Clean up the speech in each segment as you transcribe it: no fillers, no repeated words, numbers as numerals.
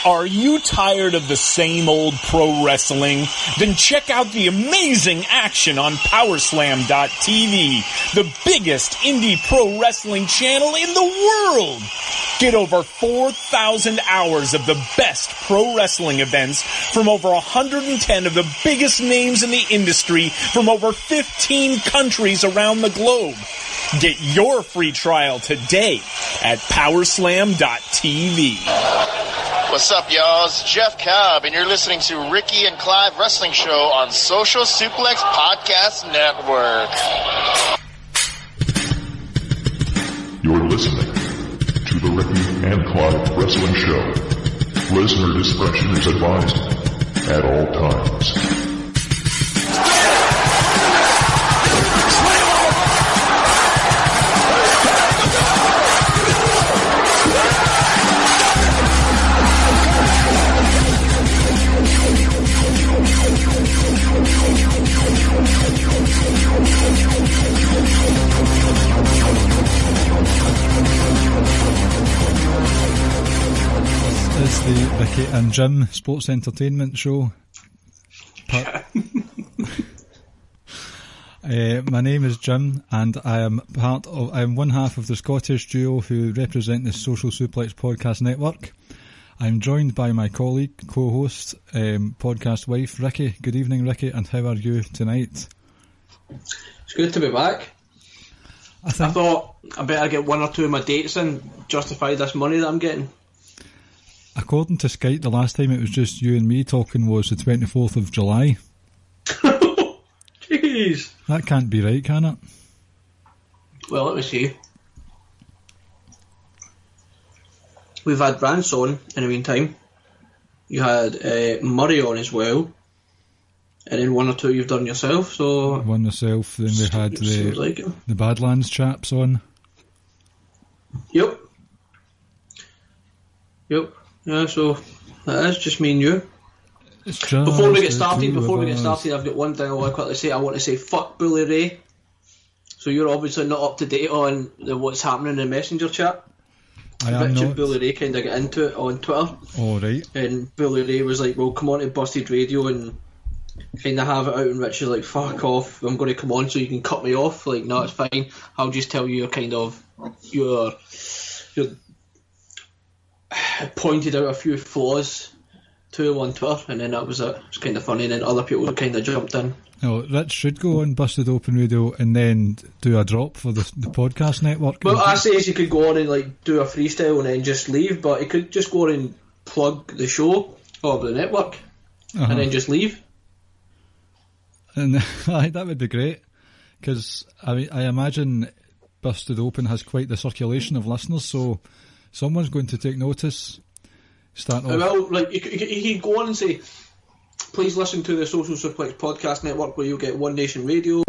Are you tired of the same old pro wrestling? Then check out the amazing action on Powerslam.tv, the biggest indie pro wrestling channel in the world. Get over 4,000 hours of the best pro wrestling events from over 110 of the biggest names in the industry from over 15 countries around the globe. Get your free trial today at Powerslam.tv. What's up, y'all? It's Jeff Cobb, and you're listening to Ricky and Clive Wrestling Show on Social Suplex Podcast Network. You're listening to the Ricky and Clive Wrestling Show. Listener discretion is advised at all times. It's the Ricky and Jim Sports Entertainment Show. My name is Jim, and I am one half of the Scottish duo who represent the Social Suplex Podcast Network. I'm joined by my colleague, co-host, podcast wife, Ricky. Good evening, Ricky, and how are you tonight? It's good to be back. I thought I better get one or two of my dates in, justify this money that I'm getting. According to Skype, the last time it was just you and me talking was the 24th of July. Jeez. That can't be right, can it? Well, let me see. We've had Rance on in the meantime. You had Murray on as well. And then one or two you've done yourself, so... One myself, then we had the Badlands chaps on. Yep. Yeah, so that is just me and you. Before we get started, I've got one thing I want to quickly say. I want to say fuck Bully Ray. So you're obviously not up to date on what's happening in the messenger chat. Richard Bully Ray kind of got into it on Twitter. Oh, right. And Bully Ray was like, well, come on to Busted Radio and kind of have it out, and Richard's like, fuck off, I'm going to come on so you can cut me off. Like, no, it's fine. I'll just tell you you're pointed out a few flaws to him on Twitter, and then that was it. It was kind of funny, and then other people kind of jumped in. No, Rich should go on Busted Open Radio and then do a drop for the podcast network. Well, I say he could go on and like do a freestyle and then just leave, but he could just go on and plug the show or the network and then just leave. And that would be great, because I imagine Busted Open has quite the circulation of listeners, so someone's going to take notice. Well, like you could go on and say, please listen to the Social Suplex Podcast Network, where you'll get One Nation Radio,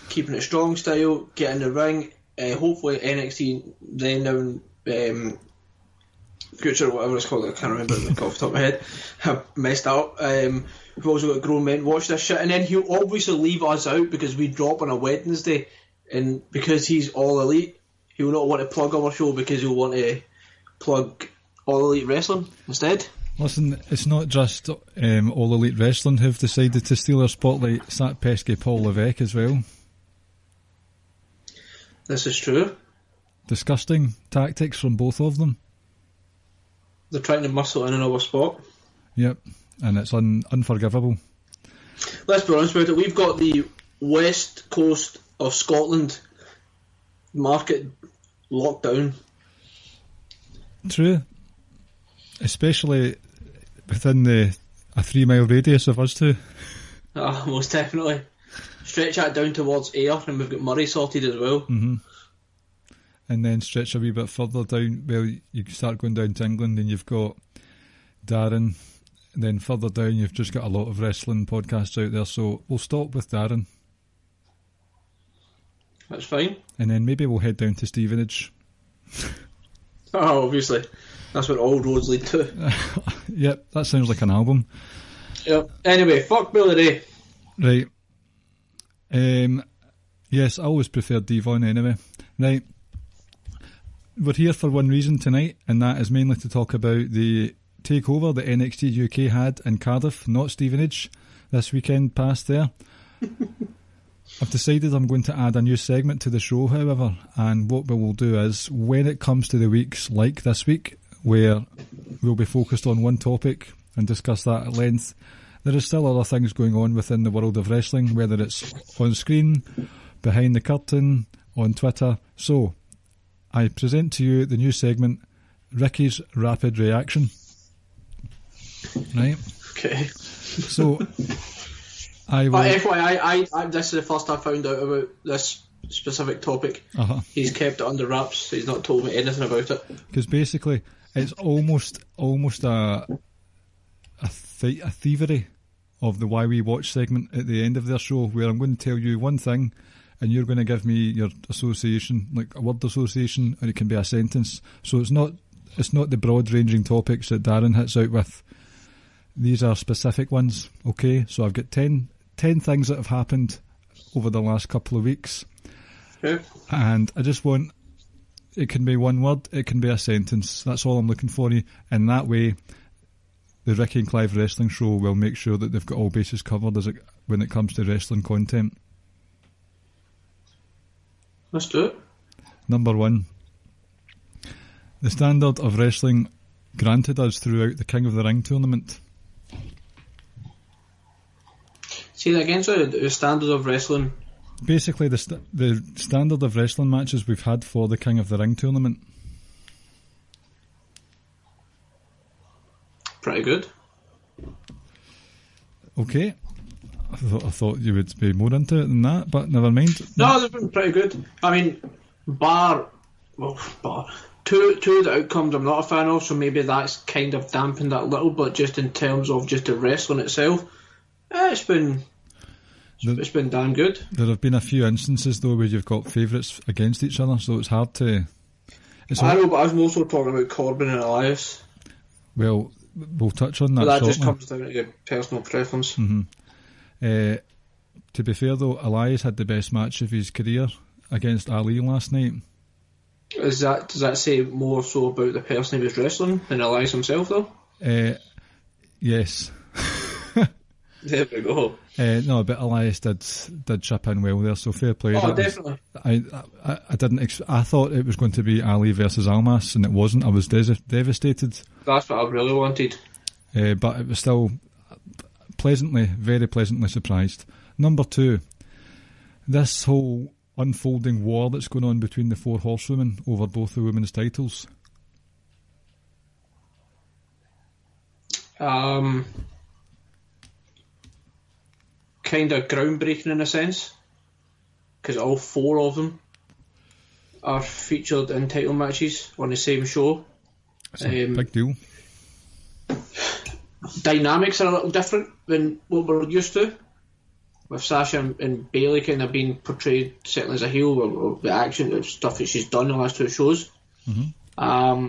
Keeping It Strong style, Get in the Ring, hopefully NXT then now Future, whatever it's called, I can't remember off the top of my head. I messed up. We've also got Grown Men Watch This shit, and then he'll obviously leave us out because we drop on a Wednesday, and because he's All Elite, he'll not want to plug our show because he'll want to plug All Elite Wrestling instead. Listen, it's not just All Elite Wrestling who've decided to steal our spotlight. It's that pesky Paul Levesque as well. This is true. Disgusting tactics from both of them. They're trying to muscle in another spot. Yep, and it's unforgivable. Let's be honest about it. We've got the west coast of Scotland market locked down. True. Especially within a 3 mile radius of us two. Oh, most definitely. Stretch that down towards Ayr, and we've got Murray sorted as well. Mm-hmm. And then stretch a wee bit further down, well, you start going down to England and you've got Darren, and then further down you've just got a lot of wrestling podcasts out there, so we'll stop with Darren. That's fine. And then maybe we'll head down to Stevenage. Oh, obviously. That's what all roads lead to. Yep, that sounds like an album. Yep. Anyway, fuck Billy Ray. Right. Yes, I always preferred Devon anyway. Right. We're here for one reason tonight, and that is mainly to talk about the takeover that NXT UK had in Cardiff, not Stevenage, this weekend past there. I've decided I'm going to add a new segment to the show, however, and what we will do is, when it comes to the weeks like this week, where we'll be focused on one topic and discuss that at length, there is still other things going on within the world of wrestling, whether it's on screen, behind the curtain, on Twitter. So, I present to you the new segment, Ricky's Rapid Reaction. Right? Okay. So, I will... But FYI, this is the first I found out about this specific topic. He's kept it under wraps. He's not told me anything about it. Because basically, it's almost a thievery of the Why We Watch segment at the end of their show, where I'm going to tell you one thing and you're going to give me your association, like a word association, or it can be a sentence. So it's not the broad ranging topics that Darren hits out with. These are specific ones, okay? So I've got 10 things that have happened over the last couple of weeks. Okay. And I just want, it can be one word, it can be a sentence. That's all I'm looking for you. And that way, the Ricky and Clive Wrestling Show will make sure that they've got all bases covered when it comes to wrestling content. Let's do it. Number 1. The standard of wrestling granted us throughout the King of the Ring tournament. See that again, so the standard of wrestling. Basically, the standard of wrestling matches we've had for the King of the Ring tournament. Pretty good. Okay. I thought you would be more into it than that, but never mind. No, they've been pretty good. I mean, bar two of the outcomes I'm not a fan of, so maybe that's kind of dampened that a little, but just in terms of just the wrestling itself, it's been damn good. There have been a few instances though where you've got favourites against each other, so it's hard to... I know, but I was mostly talking about Corbin and Elias. Well, we'll touch on that But that shortly. just comes down to your personal preference. Mm-hmm. To be fair though, Elias had the best match of his career against Ali last night. Does that say more so about the person he was wrestling than Elias himself though? Yes. There we go. No, but Elias did chip in well there, so fair play. Oh, definitely. I thought it was going to be Ali versus Almas, and it wasn't. I was devastated. That's what I really wanted. But it was still very pleasantly surprised. Number 2, this whole unfolding war that's going on between the 4 horsewomen over both the women's titles. Kind of groundbreaking in a sense, because all 4 of them are featured in title matches on the same show. It's a big deal. Dynamics are a little different than what we're used to, with Sasha and Bayley kind of being portrayed certainly as a heel, or the action, the stuff that she's done in the last 2 shows. Mm-hmm.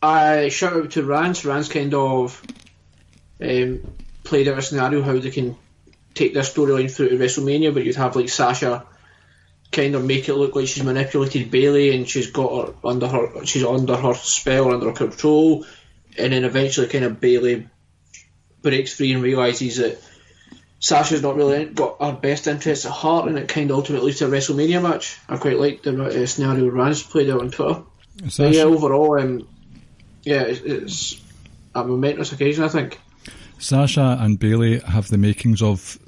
I shout out to Rance. Rance kind of played out a scenario how they can take their storyline through to WrestleMania, but you'd have like Sasha kind of make it look like she's manipulated Bayley and she's got her she's under her spell, under her control, and then eventually kind of Bayley breaks free and realises that Sasha's not really got her best interests at heart, and it kind of ultimately leads to a WrestleMania match. I quite like the scenario Rance played out on Twitter. But yeah, overall, it's a momentous occasion, I think. Sasha and Bayley have the makings of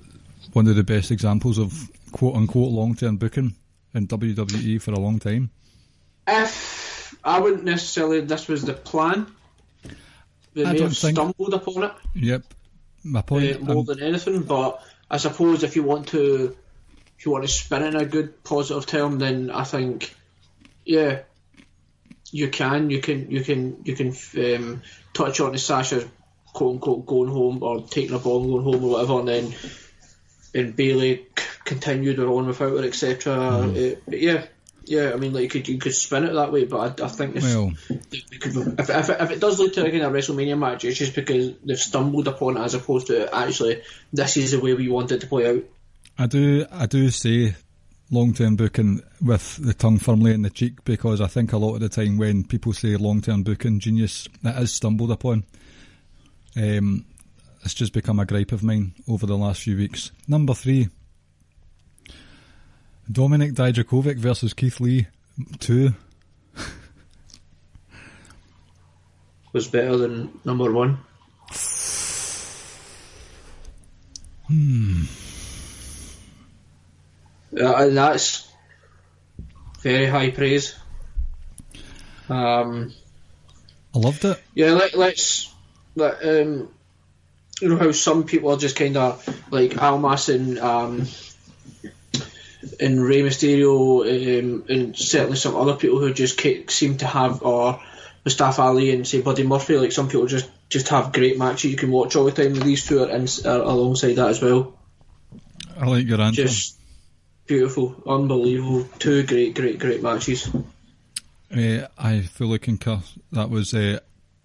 one of the best examples of quote-unquote long-term booking in WWE for a long time. If I wouldn't necessarily, this was the plan. They may have stumbled upon it. Yep, my point. More than anything, but I suppose if you want to spin it in a good positive term, then I think, yeah, you can touch on Sasha quote unquote going home or taking a bomb going home or whatever, and then Bayley continued on without her, etc. Yeah, I mean, like you could spin it that way, but I think if it does lead to a kind of WrestleMania match, it's just because they've stumbled upon it as opposed to actually this is the way we want it to play out. I do say, long-term booking with the tongue firmly in the cheek, because I think a lot of the time when people say long-term booking genius, it is stumbled upon. It's just become a gripe of mine over the last few weeks. Number 3, Dominik Dijakovic versus Keith Lee 2. Was better than number 1. Yeah, and that's very high praise. I loved it. Yeah, let's you know how some people are just kind of like Almas and Rey Mysterio, and certainly some other people who just seem to have, or Mustafa Ali and say Buddy Murphy, like some people just have great matches you can watch all the time. These two are alongside that as well. I like your answer. Just beautiful, unbelievable, 2 great matches. I fully concur. That was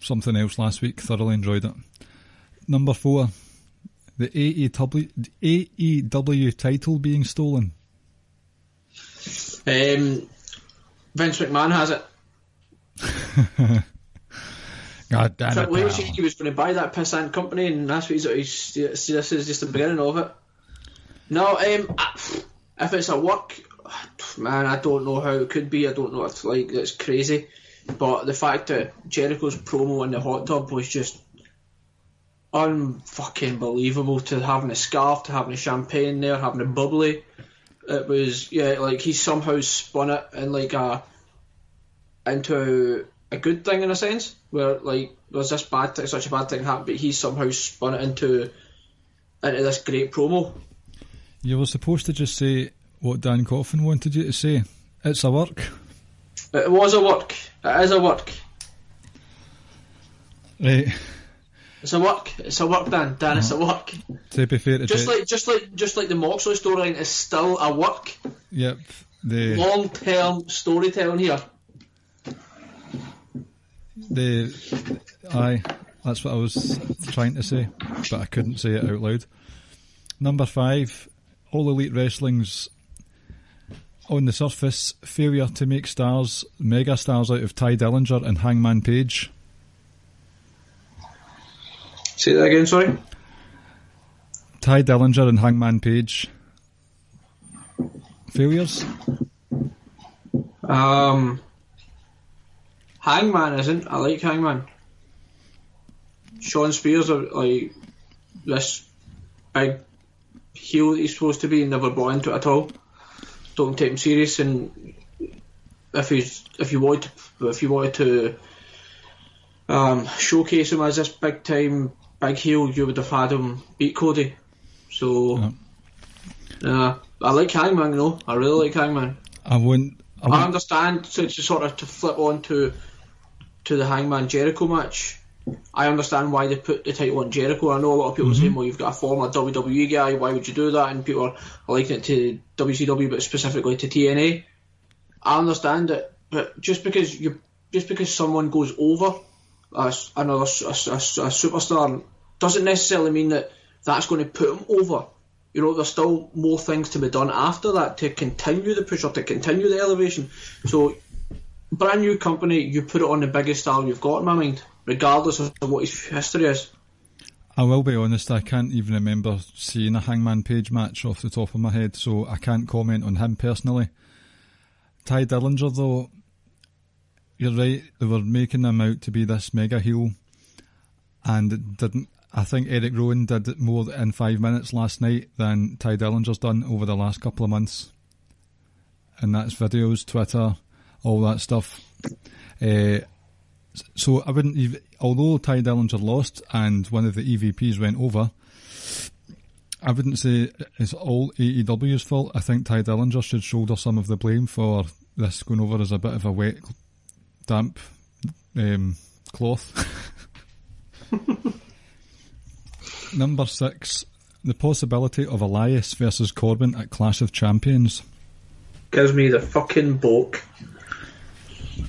something else last week. Thoroughly enjoyed it. Number 4, the AEW title being stolen. Vince McMahon has it. God damn it! Triple H said he was going to buy that pissant company, and that's what this is just the beginning of it. No, if it's a work, man, I don't know how it could be. I don't know if it's crazy, but the fact that Jericho's promo in the hot tub was just unfucking believable. To having a scarf, to having a champagne there, having a bubbly, it was he somehow spun it in into a good thing in a sense, where there's this bad thing, such a bad thing happened, but he somehow spun it into this great promo. You were supposed to just say what Dan Coffin wanted you to say. It's a work. It was a work. It is a work. Right. It's a work. It's a work, Dan. Dan, it's a work. To be fair to just like the Moxley storyline is still a work. Yep. The long-term storytelling here. Aye, that's what I was trying to say, but I couldn't say it out loud. Number 5, All Elite Wrestling's, on the surface, failure to make mega stars out of Ty Dillinger and Hangman Page. Say that again, sorry. Ty Dillinger and Hangman Page. Failures? Hangman isn't. I like Hangman. Sean Spears, this big heel that he's supposed to be, never bought into it at all. Don't take him serious, and if you wanted to showcase him as this big time big heel, you would have had him beat Cody. So I like Hangman, though. I really like Hangman. I understand to flip on to the Hangman Jericho match. I understand why they put the title on Jericho. I know a lot of people saying, well, you've got a former WWE guy, why would you do that? And people are liking it to WCW, but specifically to TNA. I understand it, but just because someone goes over as another superstar doesn't necessarily mean that that's going to put him over. You know, there's still more things to be done after that to continue the push or to continue the elevation. So, brand new company, you put it on the biggest star you've got in my mind, regardless of what his history is. I will be honest, I can't even remember seeing a Hangman Page match off the top of my head, so I can't comment on him personally. Ty Dillinger, though, you're right, they were making him out to be this mega heel, and it didn't. I think Eric Rowan did more in 5 minutes last night than Ty Dillinger's done over the last couple of months. And that's videos, Twitter, all that stuff. So I wouldn't even, although Ty Dillinger lost and one of the EVPs went over, I wouldn't say it's all AEW's fault. I think Ty Dillinger should shoulder some of the blame for this going over as a bit of a wet, damp cloth. Number 6, the possibility of Elias versus Corbin at Clash of Champions. Gives me the fucking boke.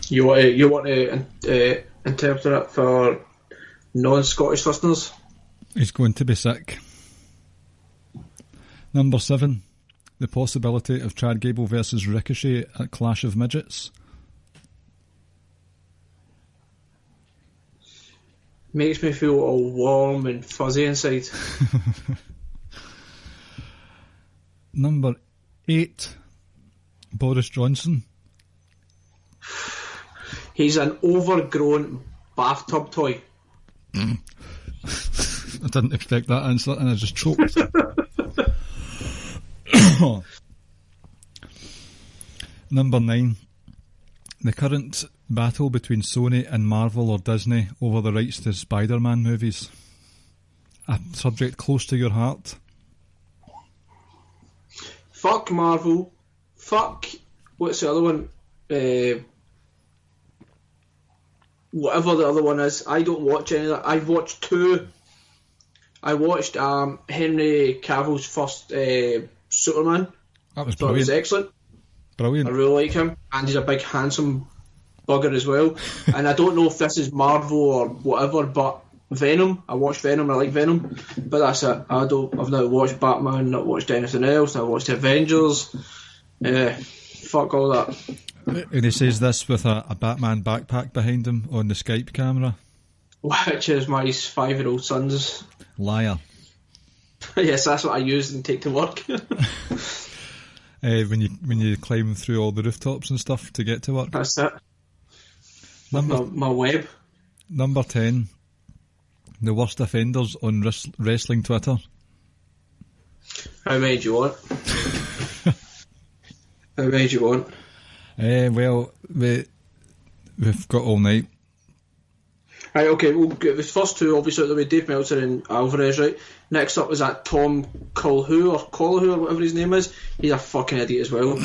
You want to interpret it for non-Scottish listeners? He's going to be sick. Number 7, the possibility of Chad Gable versus Ricochet at Clash of Midgets? Makes me feel all warm and fuzzy inside. Number 8, Boris Johnson. He's an overgrown bathtub toy. I didn't expect that answer and I just choked. Number 9, the current battle between Sony and Marvel or Disney over the rights to Spider-Man movies. A subject close to your heart. Fuck Marvel. Fuck, what's the other one? Whatever the other one is. I don't watch any of that. I've watched 2. I watched Henry Cavill's first Superman. That was Thought it brilliant. was excellent. Brilliant. I really like him, and he's a big handsome bugger as well. And I don't know if this is Marvel or whatever, but Venom. I watched Venom. I like Venom, but that's it. I've not watched Batman. Not watched anything else. I watched Avengers. Fuck all that. And he says this with a Batman backpack behind him on the Skype camera. Which is my 5-year-old son's. Liar. Yes, that's what I use and take to work. When you climb through all the rooftops and stuff to get to work. That's it. My web. Number 10, the worst offenders on wrestling Twitter. How many do you want? How many do you want? Well, we've got all night. Right, okay, we'll get the first 2 obviously out of the way, Dave Meltzer and Alvarez, right? Next up is that Tom Collahu or whatever his name is. He's a fucking idiot as well.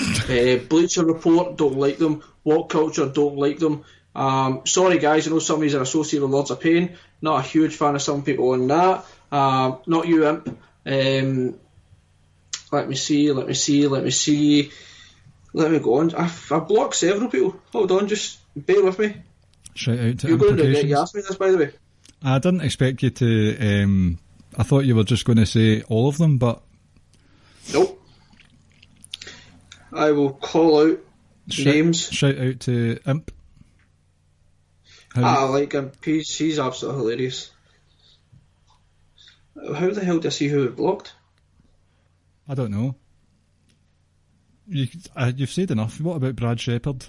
Bleacher Report, don't like them. Walk Culture, don't like them. Sorry guys, I know some of these are associated with Lords of Pain. Not a huge fan of some people on that. Not you, Imp. Let me see. Let me go on. I've blocked several people. Hold on, just bear with me. Shout out to You're going to Implications. regret you asked me this, by the way. I didn't expect you to. I thought you were just going to say all of them, but Nope. I will call out names. Shout out to Imp. I like him. He's absolutely hilarious. How the hell do I see who it blocked? I don't know. You've said enough. What about Brad Shepherd?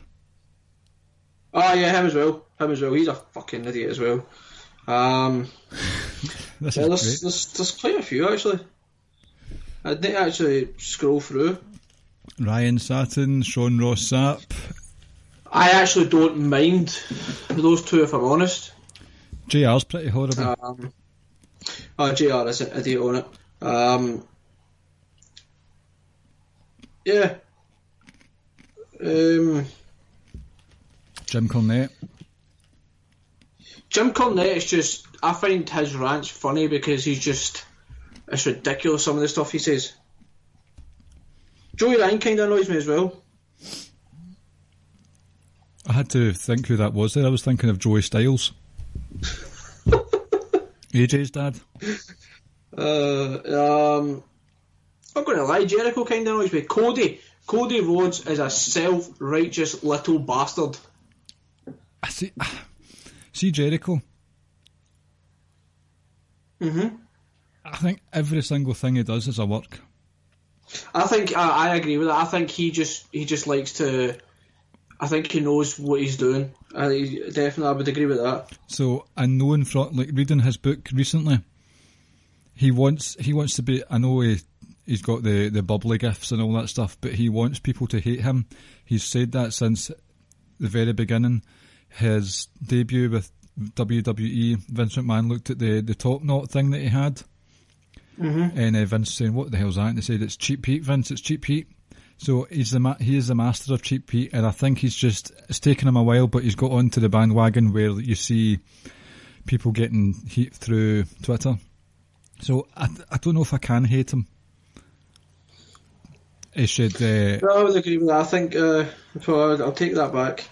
Oh yeah, him as well. He's a fucking idiot as well. There's quite a few actually. I didn't actually scroll through. Ryan Satin, Sean Ross Sapp. I actually don't mind those 2 if I'm honest. JR's pretty horrible. JR is an idiot on it. Yeah. Jim Cornette. Jim Cornette is just, I find his rants funny because it's ridiculous some of the stuff he says. Joey Ryan kind of annoys me as well. I had to think who that was there. I was thinking of Joey Styles. AJ's dad. I'm going to lie, Jericho kind of annoys me. Cody Rhodes is a self-righteous little bastard. I see Jericho. Mm-hmm. I think every single thing he does is a work. I think I agree with that. I think he just likes to. I think he knows what he's doing. I would agree with that. So I know reading his book recently, he wants to be. I know he's got the bubbly gifts and all that stuff, but he wants people to hate him. He's said that since the very beginning. His debut with WWE, Vince McMahon looked at the top knot thing that he had, and Vince saying, "What the hell's that?" And they said, "It's Cheap Heat, Vince. It's Cheap Heat." So he is the master of Cheap Heat, and I think it's taken him a while, but he's got onto the bandwagon where you see people getting heat through Twitter. So I don't know if I can hate him. He should. No, I would agree with that. I think I'll take that back.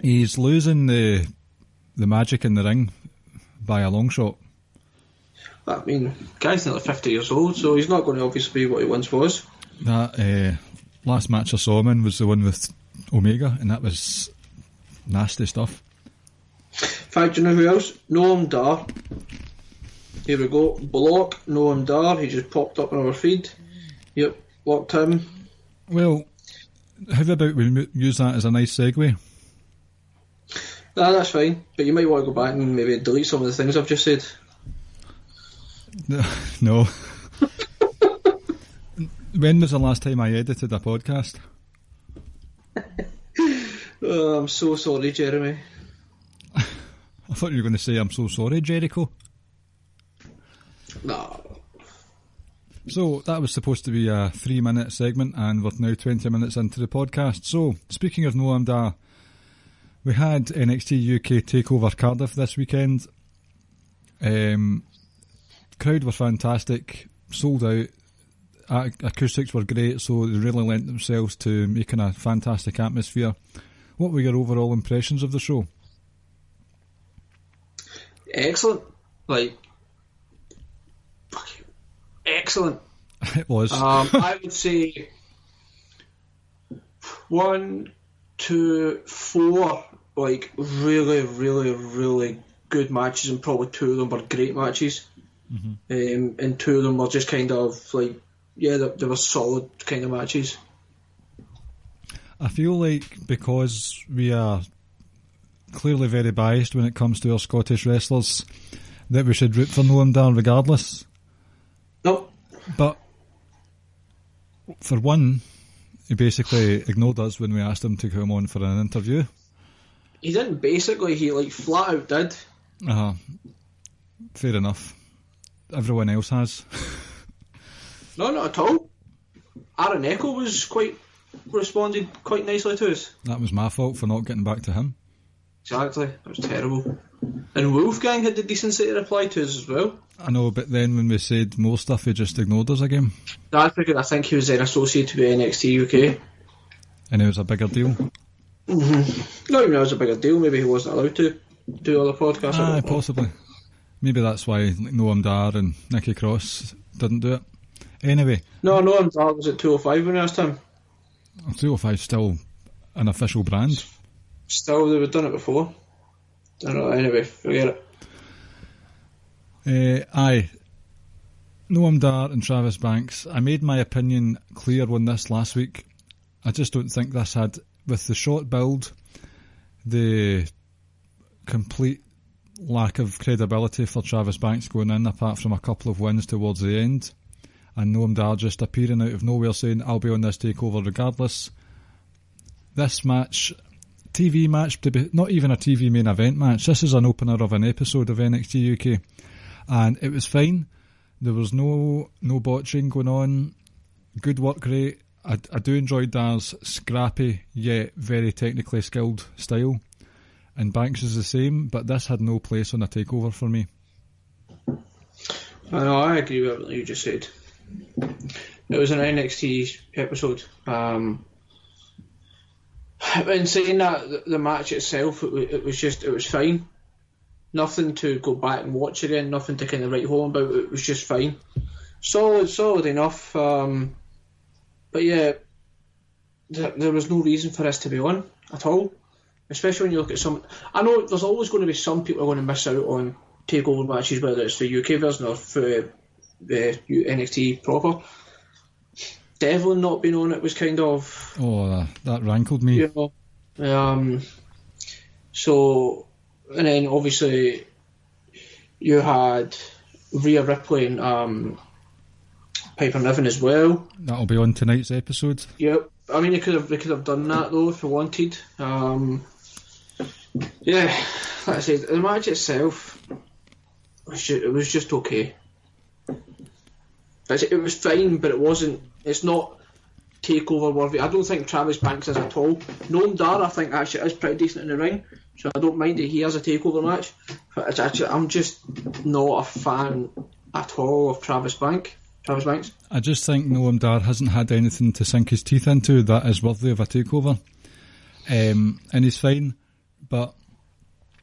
He's losing the magic in the ring by a long shot. I mean, guy's nearly 50 years old, so he's not going to obviously be what he once was. That last match I saw him in was the one with Omega, and that was nasty stuff. In fact, do you know who else? Noam Dar. Here we go. Block Noam Dar. He just popped up on our feed. Yep, blocked him. Well, how about we use that as a nice segue? Nah, that's fine. But you might want to go back and maybe delete some of the things I've just said. No. When was the last time I edited a podcast? Oh, I'm so sorry, Jeremy. I thought you were going to say, I'm so sorry, Jericho. No. So, that was supposed to be a 3-minute segment, and we're now 20 minutes into the podcast. So, speaking of Noam Dar, we had NXT UK Takeover Cardiff this weekend. Crowd were fantastic, sold out. Acoustics were great, so they really lent themselves to making a fantastic atmosphere. What were your overall impressions of the show? Excellent. Excellent. It was. I would say 1, 2, 4 really, really, really good matches, and probably 2 of them were great matches. Mm-hmm. And 2 of them were just kind of they were solid kind of matches. I feel like because we are clearly very biased when it comes to our Scottish wrestlers, that we should root for Noam Dar regardless. No. But for one, he basically ignored us when we asked him to come on for an interview. He didn't basically, he flat out did. Fair enough. Everyone else has. No, not at all. Aaron Echo responded quite nicely to us. That was my fault for not getting back to him. Exactly, that was terrible. And Wolfgang had the decency to reply to us as well. I know, but then when we said more stuff, he just ignored us again. That's because I think he was then associated with NXT UK. And it was a bigger deal? Mm-hmm. Not even it was a bigger deal, maybe he wasn't allowed to do other podcasts. Aye, possibly. Maybe that's why Noam Dar and Nikki Cross didn't do it. Anyway. No, Noam Dar was at 205 when we asked him. 205 is still an official brand. Still, they've done it before. I don't know, anyway, forget it. Aye. Noam Dar and Travis Banks. I made my opinion clear on this last week. I just don't think this had, with the short build, the complete lack of credibility for Travis Banks going in, apart from a couple of wins towards the end, and Noam Dar just appearing out of nowhere saying, I'll be on this takeover regardless. This match, TV match, not even a TV main event match, this is an opener of an episode of NXT UK, and it was fine. There was no botching going on. Good work rate. I do enjoy Dar's scrappy yet very technically skilled style, and Banks is the same, but this had no place on a takeover for me. I know, I agree with everything you just said. It was an NXT episode. In saying that, the match itself, it was fine. Nothing to go back and watch again, nothing to kind of write home about. It was just fine. Solid enough. But yeah, there was no reason for this to be on at all. Especially when you look at some... I know there's always going to be some people who are going to miss out on takeover matches, whether it's the UK version or for the NXT proper. Devlin not being on it was kind of... Oh, that rankled me. You know, so, and then obviously you had Rhea Ripley and Piper Niven as well. That'll be on tonight's episode. Yep. I mean, they could have done that though if they wanted. Yeah, like I said, the match itself, it was just okay. It was fine, but it's not takeover worthy. I don't think Travis Banks is at all. Noam Dar, I think, actually is pretty decent in the ring, so I don't mind that he has a takeover match. But I'm just not a fan at all of Travis Banks. I just think Noam Dar hasn't had anything to sink his teeth into that is worthy of a takeover. And he's fine, but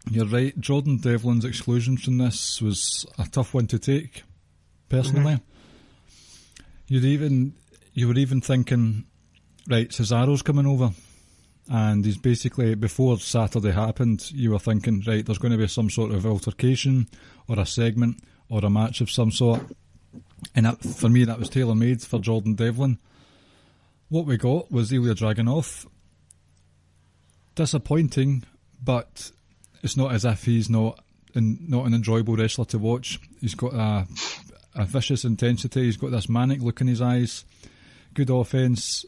you're right, Jordan Devlin's exclusion from this was a tough one to take, personally. Mm-hmm. you were even thinking, right, Cesaro's coming over. And he's basically, before Saturday happened, you were thinking, right, there's going to be some sort of altercation or a segment or a match of some sort. And that, for me, that was tailor-made for Jordan Devlin. What we got was Ilya Dragunov. Disappointing, but it's not as if he's not an enjoyable wrestler to watch. He's got a vicious intensity. He's got this manic look in his eyes. Good offence.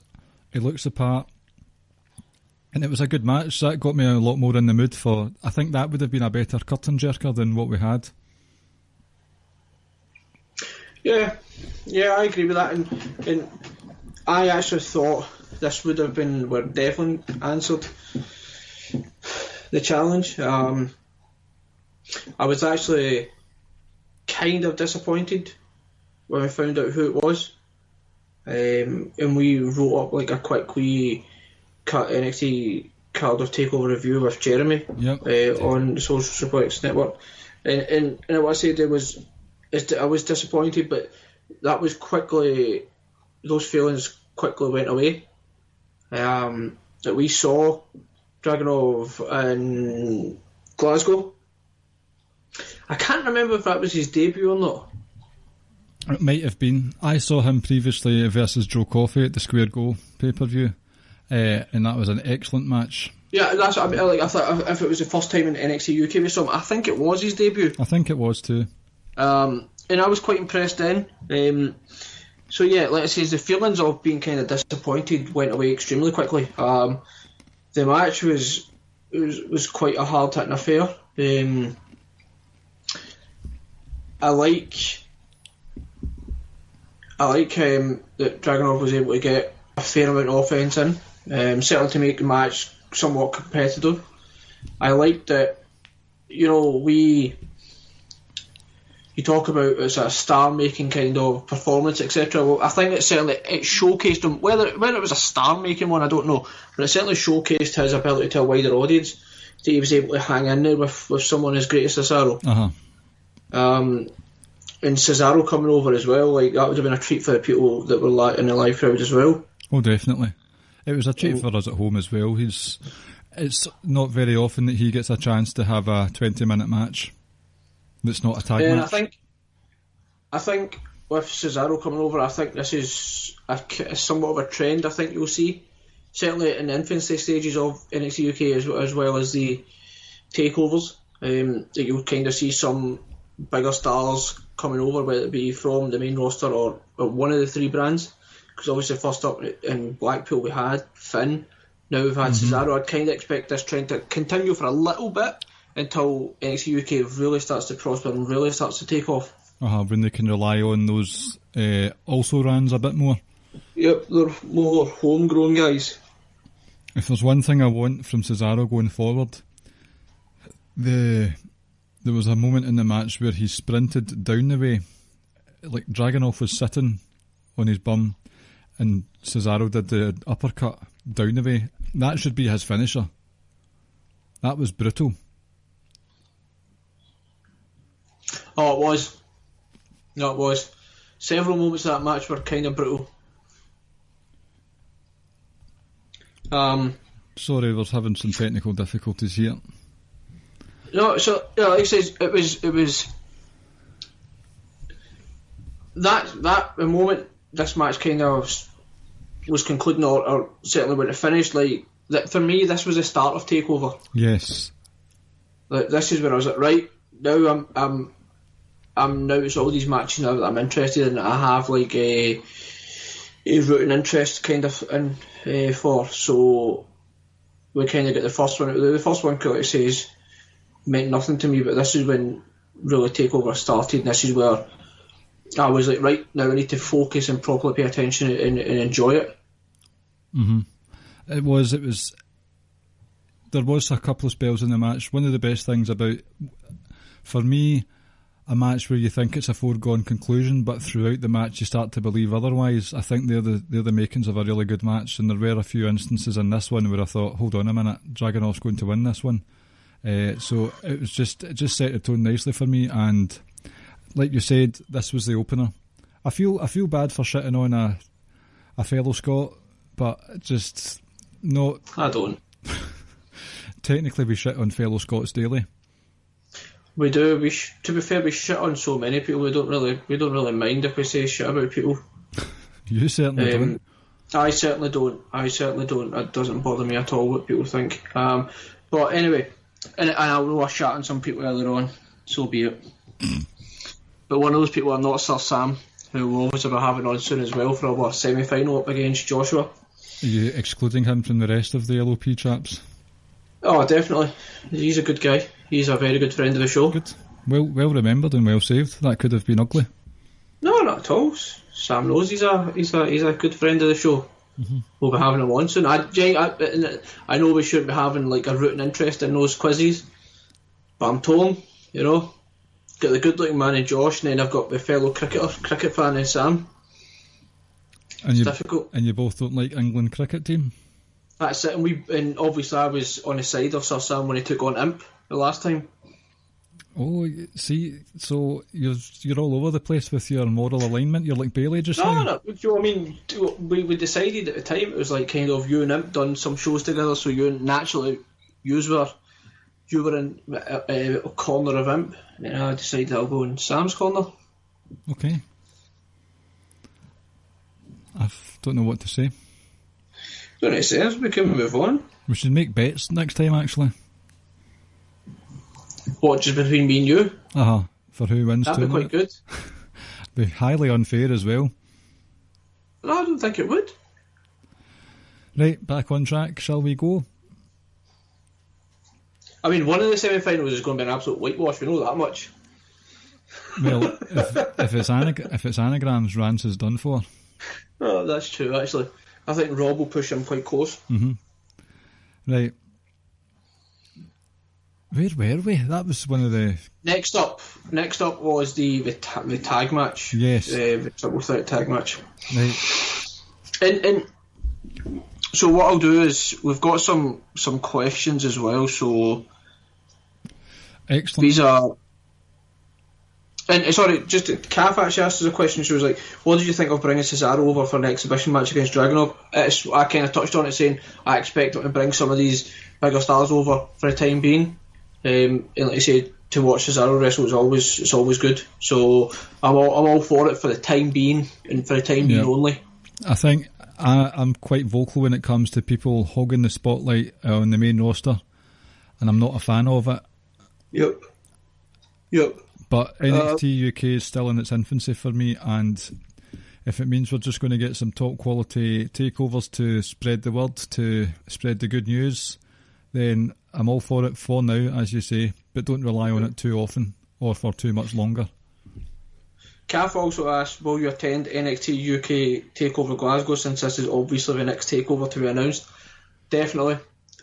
He looks the part. And it was a good match. That got me a lot more in the mood for... I think that would have been a better curtain jerker than what we had. Yeah, I agree with that. And I actually thought this would have been where Devlin answered the challenge. I was actually kind of disappointed when we found out who it was. And we wrote up like a quick wee NXT Cardiff Takeover review with Jeremy on the Social Suplex network. And what I said I was disappointed, but that was quickly, those feelings quickly went away. That we saw Dragunov in Glasgow. I can't remember if that was his debut or not. It might have been. I saw him previously versus Joe Coffey at the Square Go pay-per-view, and that was an excellent match. Yeah, that's what I mean. Like, I thought if it was the first time in NXT UK we saw him, I think it was his debut. I think it was too. And I was quite impressed then. So yeah, like I say, the feelings of being kind of disappointed went away extremely quickly. The match was quite a hard-hitting affair. I like that Dragunov was able to get a fair amount of offence in, certainly to make the match somewhat competitive. I like that, you talk about it's a star-making kind of performance, etc. Well, I think it showcased him. Whether it was a star-making one, I don't know, but it certainly showcased his ability to a wider audience. That he was able to hang in there with someone as great as Cesaro. And Cesaro coming over as well, like that would have been a treat for the people that were in the live crowd as well. Oh, definitely. It was a treat for us at home as well. It's not very often that he gets a chance to have a 20-minute match that's not a tag match. I think with Cesaro coming over, I think this is somewhat of a trend. I think you'll see, certainly in the infancy stages of NXT UK as well as the takeovers, that you'll kind of see some bigger stars coming over, whether it be from the main roster or one of the three brands. Because obviously first up in Blackpool we had Finn, now we've had Cesaro. I'd kind of expect this trend to continue for a little bit until NXT UK really starts to prosper and really starts to take off. When they can rely on those also rans a bit more. Yep, they're more homegrown guys. If there's one thing I want from Cesaro going forward, there was a moment in the match where he sprinted down the way, like Dragunov was sitting on his bum and Cesaro did the uppercut down the way. That should be his finisher. That was brutal. Oh, it was. No, it was. Several moments of that match were kind of brutal. Sorry, we're having some technical difficulties here. No, so like I said, it was that the moment this match kind of was concluding, or certainly when it finished. Like that for me, this was the start of Takeover. Yes. Like this is where I was like, right now, I'm now it's all these matches now that I'm interested in. I have like a rooting interest kind of in for. So we kind of get the first one. The first one, like I say, meant nothing to me, but this is when really Takeover started, and this is where I was like, right, now I need to focus and properly pay attention and enjoy it. It was there was a couple of spells in the match. One of the best things about, for me, a match where you think it's a foregone conclusion, but throughout the match you start to believe otherwise. I think they're the makings of a really good match, and there were a few instances in this one where I thought, hold on a minute, Dragunov's going to win this one. So it just set the tone nicely for me, and like you said, this was the opener. I feel bad for shitting on a fellow Scot, but just not. I don't. Technically, we shit on fellow Scots daily. We do. To be fair, we shit on so many people. We don't really mind if we say shit about people. You certainly don't. I certainly don't. It doesn't bother me at all what people think. But anyway, and I know I shat on some people earlier on. So be it. But one of those people are not Sir Sam, who we'll obviously be having on soon as well for our semi-final up against Joshua. Are you excluding him from the rest of the LOP chaps? Oh, definitely. He's a good guy. He's a very good friend of the show. Good. Well remembered and well saved. That could have been ugly. No, not at all. Sam knows he's a good friend of the show. Mm-hmm. We'll be having him on soon. I know we shouldn't be having like a rooting interest in those quizzes, but I'm told, got the good looking man in Josh, and then I've got the fellow cricket fan in Sam. It's difficult. And you both don't like England cricket team? That's it. And obviously I was on the side of Sir Sam when he took on Imp the last time. Oh, see, so you're all over the place with your moral alignment. You're like Bailey just now. No. Do you know what I mean? We decided at the time, it was like kind of you and Imp done some shows together, so you were in a corner of Imp, and then I decided I'll go in Sam's corner. Okay. I don't know what to say. Don't know what to say, we can move on. We should make bets next time, actually. What, just between me and you? For who wins. That'd be quite good. Be highly unfair as well. No, I don't think it would. Right, back on track, shall we go? I mean, one of the semi-finals is going to be an absolute whitewash, we know that much. Well, if it's anagrams, Rance is done for. Oh, that's true, actually. I think Rob will push him quite close. Mm-hmm. Right. Where were we? That was one of the... Next up was the tag match. Yes. The triple threat tag match. Right. And so what I'll do is, we've got some questions as well, so... Excellent. These are... And sorry, just Kath actually asked us a question. She was like, what did you think of bringing Cesaro over for an exhibition match against Dragunov? I kind of touched on it, saying I expect him to bring some of these bigger stars over for the time being. And like I say, to watch Cesaro wrestle it's always good. So I'm all for it for the time being, and for the time being only. I think I'm quite vocal when it comes to people hogging the spotlight on the main roster, and I'm not a fan of it. Yep. But NXT UK is still in its infancy for me, and if it means we're just going to get some top quality takeovers to spread the word, to spread the good news, then I'm all for it for now, as you say, but don't rely on it too often or for too much longer. Kath also asked, will you attend NXT UK Takeover Glasgow, since this is obviously the next takeover to be announced? Definitely.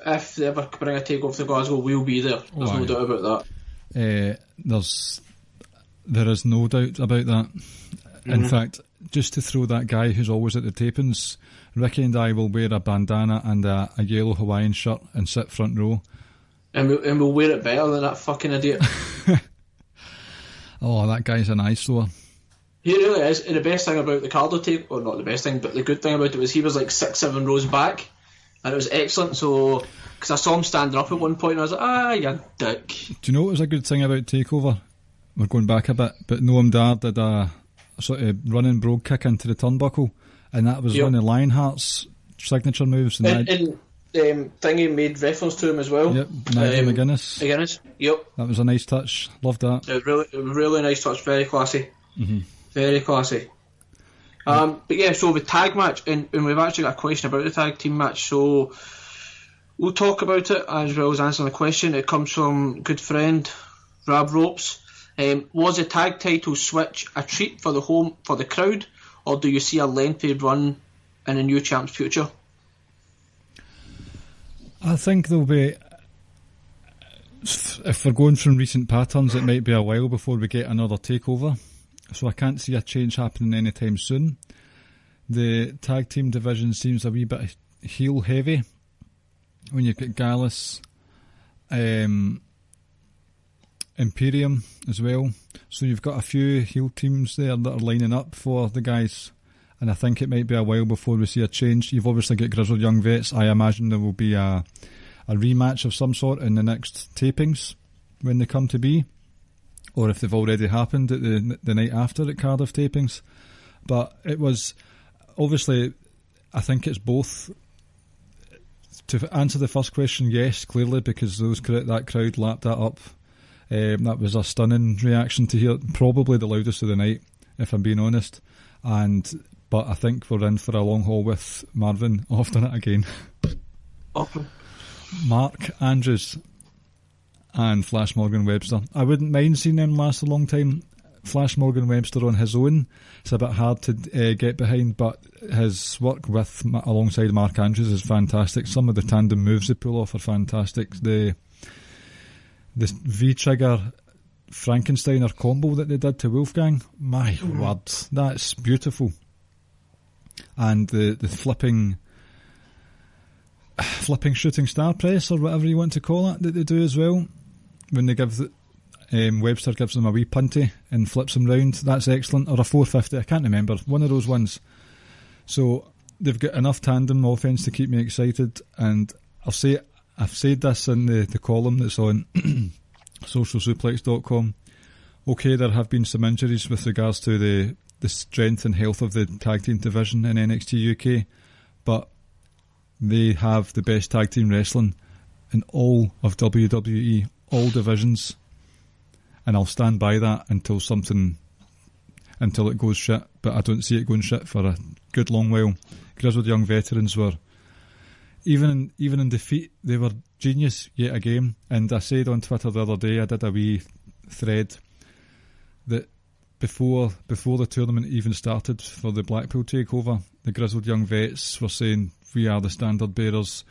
If they ever bring a takeover to Glasgow, we'll be there. There's no doubt about that. There is no doubt about that. Mm-hmm. In fact, just to throw that guy who's always at the tapings, Ricky and I will wear a bandana and a yellow Hawaiian shirt and sit front row. And we'll wear it better than that fucking idiot. Oh, that guy's an eyesore. He really is. And the best thing about the Cardiff tape, or not the best thing, but the good thing about it was he was like 6-7 rows back, and it was excellent. So, because I saw him standing up at one point, and I was like, you dick. Do you know what was a good thing about Takeover? We're going back a bit, but Noam Dar did a sort of running brogue kick into the turnbuckle, and that was one of Lionheart's signature moves. And Thingy made reference to him as well. Yep, Nigel McGuinness. Yep. That was a nice touch. Loved that. It was really nice touch. Very classy. Mm-hmm. Very classy. But yeah, so the tag match, and we've actually got a question about the tag team match, so we'll talk about it as well as answering the question. It comes from good friend Rab Ropes. Was the tag title switch a treat for the crowd, or do you see a lengthy run in a new champ's future? I think there'll be, if we're going from recent patterns, it might be a while before we get another takeover, so I can't see a change happening anytime soon. The tag team division seems a wee bit heel heavy when you've got Gallus, Imperium as well, so you've got a few heel teams there that are lining up for the guys, and I think it might be a while before we see a change. You've obviously got Grizzled Young Vets. I imagine there will be a rematch of some sort in the next tapings when they come to be, or if they've already happened at the night after at Cardiff tapings. But it was, obviously, I think it's both. To answer the first question, yes, clearly, because that crowd lapped that up. That was a stunning reaction to hear, probably the loudest of the night, if I'm being honest. But I think we're in for a long haul with Marvin. I've done it again. Often. Mark Andrews and Flash Morgan Webster. I wouldn't mind seeing them last a long time. Flash Morgan Webster on his own, it's a bit hard to get behind, but his work alongside Mark Andrews is fantastic. Some of the tandem moves they pull off are fantastic. The V-trigger Frankensteiner combo that they did to Wolfgang, my word, that's beautiful. And the flipping shooting star press, or whatever you want to call it, that they do as well, when they give Webster gives them a wee punty and flips them round. That's excellent. Or a 450, I can't remember. One of those ones. So they've got enough tandem offense to keep me excited. And I've said this in the column that's on socialsuplex.com. Okay, there have been some injuries with regards to the strength and health of the tag team division in NXT UK, but they have the best tag team wrestling in all of WWE, all divisions. And I'll stand by that until it goes shit. But I don't see it going shit for a good long while. Grizzled Young Veterans were, even in defeat, they were genius yet again. And I said on Twitter the other day, I did a wee thread that before the tournament even started for the Blackpool takeover, the Grizzled Young Vets were saying, we are the standard bearers.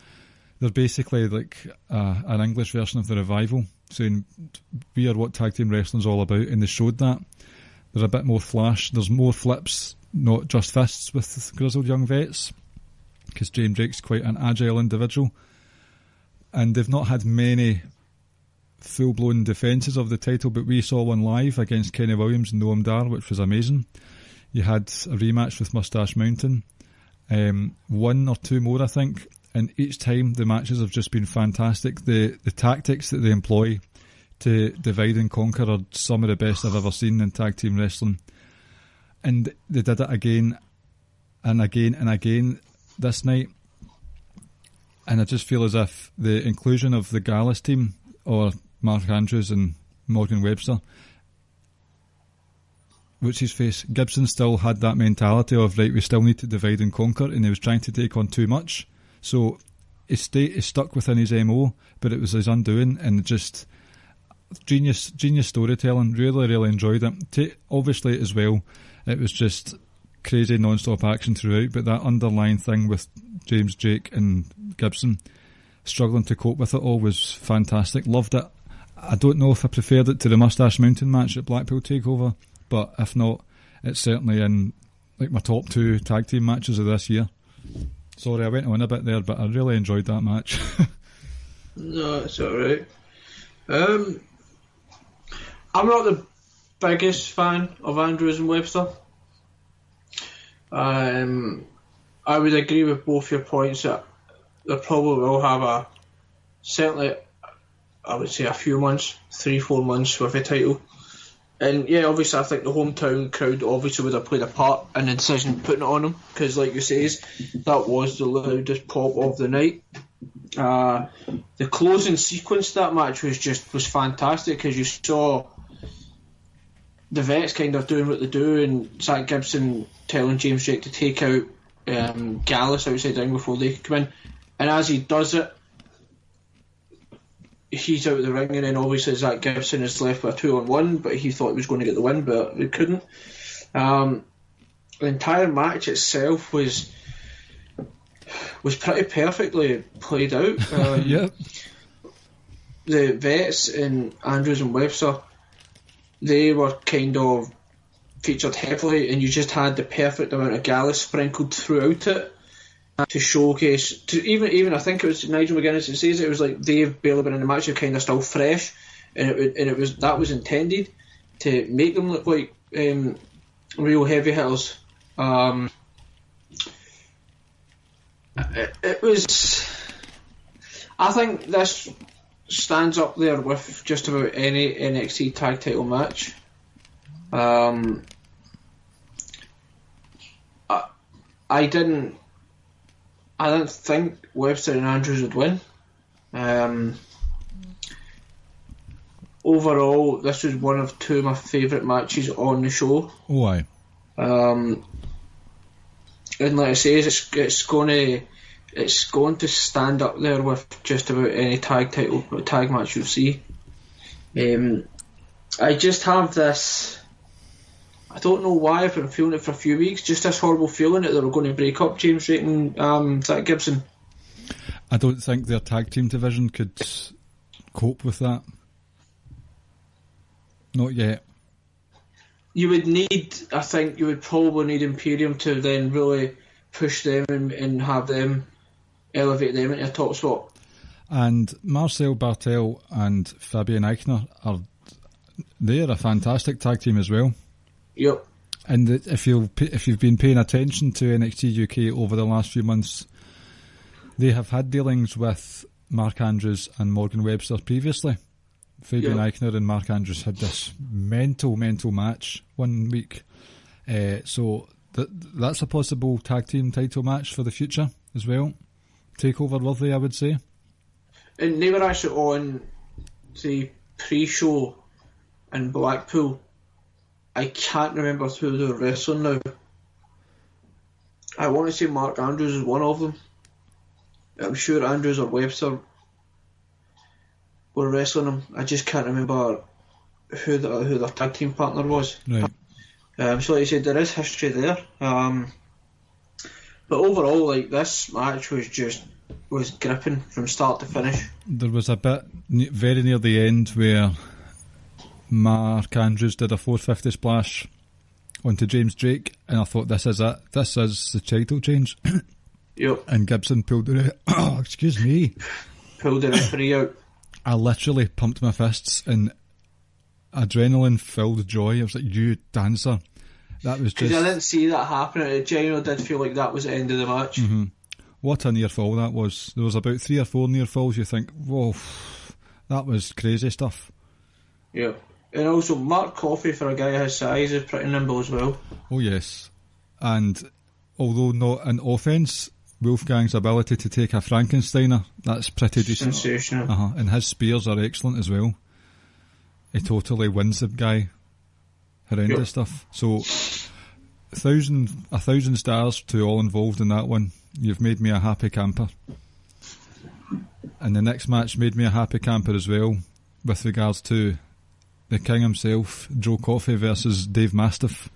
They're basically like an English version of the Revival, saying we are what tag team wrestling's all about, and they showed that. There's a bit more flash, there's more flips, not just fists with Grizzled Young Vets, because James Drake's quite an agile individual, and they've not had many full-blown defences of the title, but we saw one live against Kenny Williams and Noam Dar, which was amazing. You had a rematch with Moustache Mountain, one or two more I think, and each time the matches have just been fantastic. The tactics that they employ to divide and conquer are some of the best I've ever seen in tag team wrestling. And they did it again and again and again this night. And I just feel as if the inclusion of the Gallus team, or Mark Andrews and Morgan Webster, what's his face? Gibson still had that mentality of, right, we still need to divide and conquer, and he was trying to take on too much. So he stuck within his MO, but it was his undoing, and just genius storytelling. Really, really enjoyed it. Obviously, as well, it was just crazy non-stop action throughout, but that underlying thing with James Drake and Gibson struggling to cope with it all was fantastic. Loved it. I don't know if I preferred it to the Moustache Mountain match at Blackpool TakeOver, but if not, it's certainly in like my top 2 tag team matches of this year. Sorry, I went on a bit there, but I really enjoyed that match. No, it's alright. I'm not the biggest fan of Andrews and Webster. I would agree with both your points that they probably will have certainly, I would say, a few months, 3-4 months with a title. And yeah, obviously I think the hometown crowd obviously would have played a part in the decision putting it on them, because like you say, that was the loudest pop of the night. The closing sequence to that match was fantastic, because you saw the Vets kind of doing what they do, and Zach Gibson telling James Drake to take out Gallus outside down before they could come in, and as he does it, he's out of the ring, and then obviously Zach Gibson is left with a 2-on-1, but he thought he was going to get the win, but he couldn't. The entire match itself was pretty perfectly played out. Yeah. The Vets and Andrews and Webster, they were kind of featured heavily, and you just had the perfect amount of Gallus sprinkled throughout it to showcase. To even I think it was Nigel McGuinness that says it was like they've barely been in the match, they're kind of still fresh, and it was intended to make them look like real heavy hitters. It was. I think this stands up there with just about any NXT tag title match. I didn't think Webster and Andrews would win. Overall, this was one of two of my favourite matches on the show. Why? And like I say, it's going to stand up there with just about any tag match you'll see. I just have this. I don't know why I've been feeling it for a few weeks. Just this horrible feeling that they were going to break up James Drake and Zach Gibson. I don't think their tag team division could cope with that. Not yet. You would probably need Imperium to then really push them and have them elevate them into a top spot. And Marcel Bartel and Fabian Eichner they're a fantastic tag team as well. Yep. And if you've been paying attention to NXT UK over the last few months, they have had dealings with Mark Andrews and Morgan Webster previously. Fabian Eichner and Mark Andrews had this mental match one week. So that's a possible tag team title match for the future as well. Takeover worthy, I would say. And they were actually on the pre-show in Blackpool. I can't remember who they were wrestling now. I want to say Mark Andrews is one of them. I'm sure Andrews or Webster were wrestling him. I just can't remember who their tag team partner was. Right. So like you said, there is history there. But overall, like, this match was gripping from start to finish. There was a bit very near the end where Mark Andrews did a 450 splash onto James Drake, and I thought, this is it. This is the title change. Yep. And Gibson pulled it out. Oh, excuse me. Pulled the referee out. I literally pumped my fists in adrenaline-filled joy. I was like, you dancer. That was just... Because I didn't see that happen. It genuinely did feel like that was the end of the match. Mm-hmm. What a near fall that was. There was about 3 or 4 near falls. You think, whoa, that was crazy stuff. Yeah. And also, Mark Coffey, for a guy his size, is pretty nimble as well. Oh, yes. And although not an offence, Wolfgang's ability to take a Frankensteiner, that's pretty decent. Sensational. And his spears are excellent as well. He totally wins the guy. Horrendous stuff. So, 1,000 stars to all involved in that one. You've made me a happy camper. And the next match made me a happy camper as well, with regards to the king himself, Joe Coffey versus Dave Mastiff,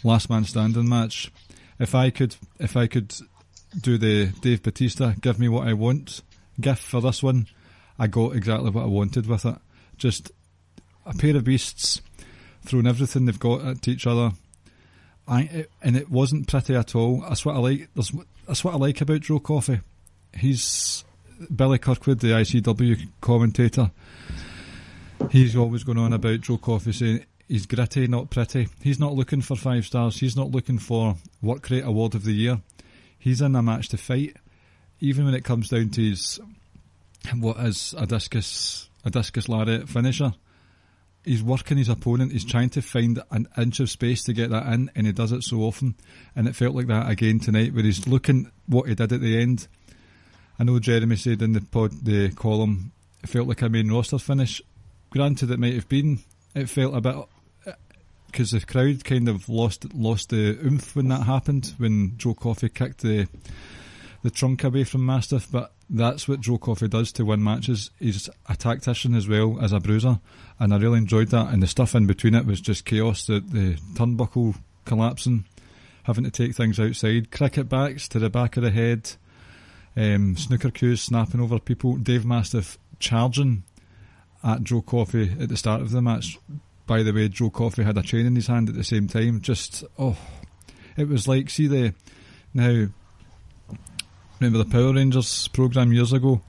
last man standing match. If I could do the Dave Bautista give me what I want gift for this one, I got exactly what I wanted with it. Just a pair of beasts throwing everything they've got at each other. And it wasn't pretty at all. That's what I like. That's what I like about Joe Coffey. He's Billy Kirkwood, the ICW commentator. He's always going on about Joe Coffey saying he's gritty, not pretty. He's not looking for 5 stars. He's not looking for Work Rate Award of the Year. He's in a match to fight. Even when it comes down to his, what is a discus lariat finisher, he's working his opponent. He's trying to find an inch of space to get that in, and he does it so often. And it felt like that again tonight, where he's looking what he did at the end. I know Jeremy said in the column, it felt like a main roster finish. Granted, it might have been. It felt a bit, because the crowd kind of lost the oomph when that happened, when Joe Coffey kicked the trunk away from Mastiff. But that's what Joe Coffey does to win matches. He's a tactician as well as a bruiser, and I really enjoyed that. And the stuff in between it was just chaos. The turnbuckle collapsing, having to take things outside, cricket backs to the back of the head, snooker cues snapping over people, Dave Mastiff charging at Joe Coffey at the start of the match. By the way, Joe Coffey had a chain in his hand at the same time. Just, it was like, remember the Power Rangers programme years ago,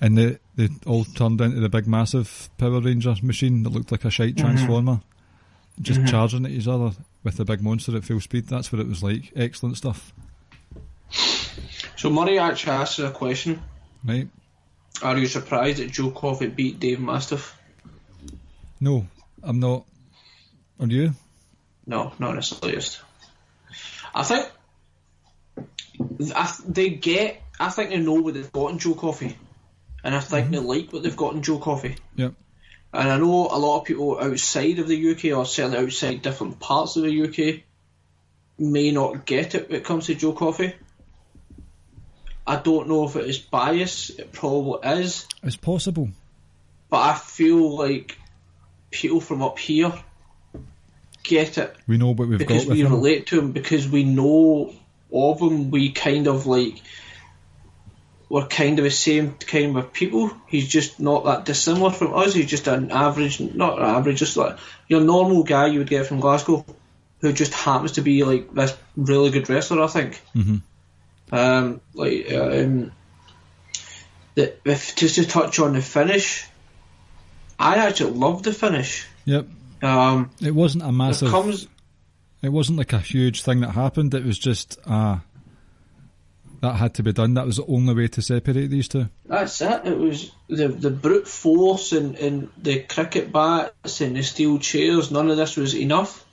and they all turned into the big massive Power Ranger machine that looked like a shite transformer, just charging at each other with the big monster at full speed. That's what it was like. Excellent stuff. So Murray actually asked us a question. Right. Are you surprised that Joe Coffey beat Dave Mastiff? No, I'm not. Are you? No, not in the slightest. I think they know what they've got in Joe Coffey, and I think they like what they've got in Joe Coffey. Yep. And I know a lot of people outside of the UK, or certainly outside different parts of the UK, may not get it when it comes to Joe Coffey. I don't know if it is bias. It probably is. It's possible. But I feel like people from up here get it. We know what we've got with him. Because we relate to him, because we know of him. We kind of like... We're kind of the same kind of people. He's just not that dissimilar from us. He's just an average... Not average, just like your normal guy you would get from Glasgow, who just happens to be like this really good wrestler, I think. Mm-hmm. Just to touch on the finish, I actually loved the finish. Yep. It wasn't a massive... It wasn't like a huge thing that happened. It was just that had to be done. That was the only way to separate these two. That's it. It was the brute force and the cricket bats and the steel chairs. None of this was enough.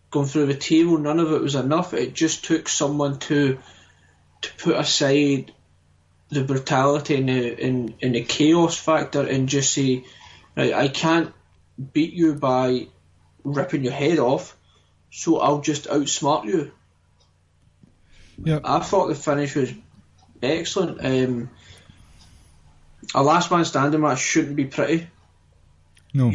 Going through the table, none of it was enough. It just took someone to put aside the brutality and the chaos factor and just say, right, I can't beat you by ripping your head off, so I'll just outsmart you. Yep. I thought the finish was excellent. A last man standing match shouldn't be pretty. No.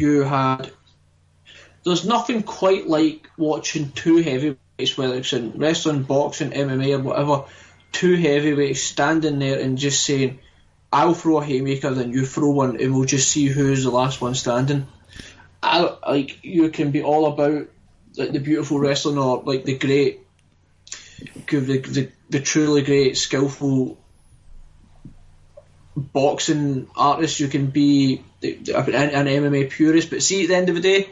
There's nothing quite like watching two heavyweights, whether it's in wrestling, boxing, MMA or whatever, two heavyweights standing there and just saying, I'll throw a haymaker, then you throw one, and we'll just see who's the last one standing. You can be all about like the beautiful wrestling or like the great, the truly great, skillful boxing artist. You can be an MMA purist, but see, at the end of the day,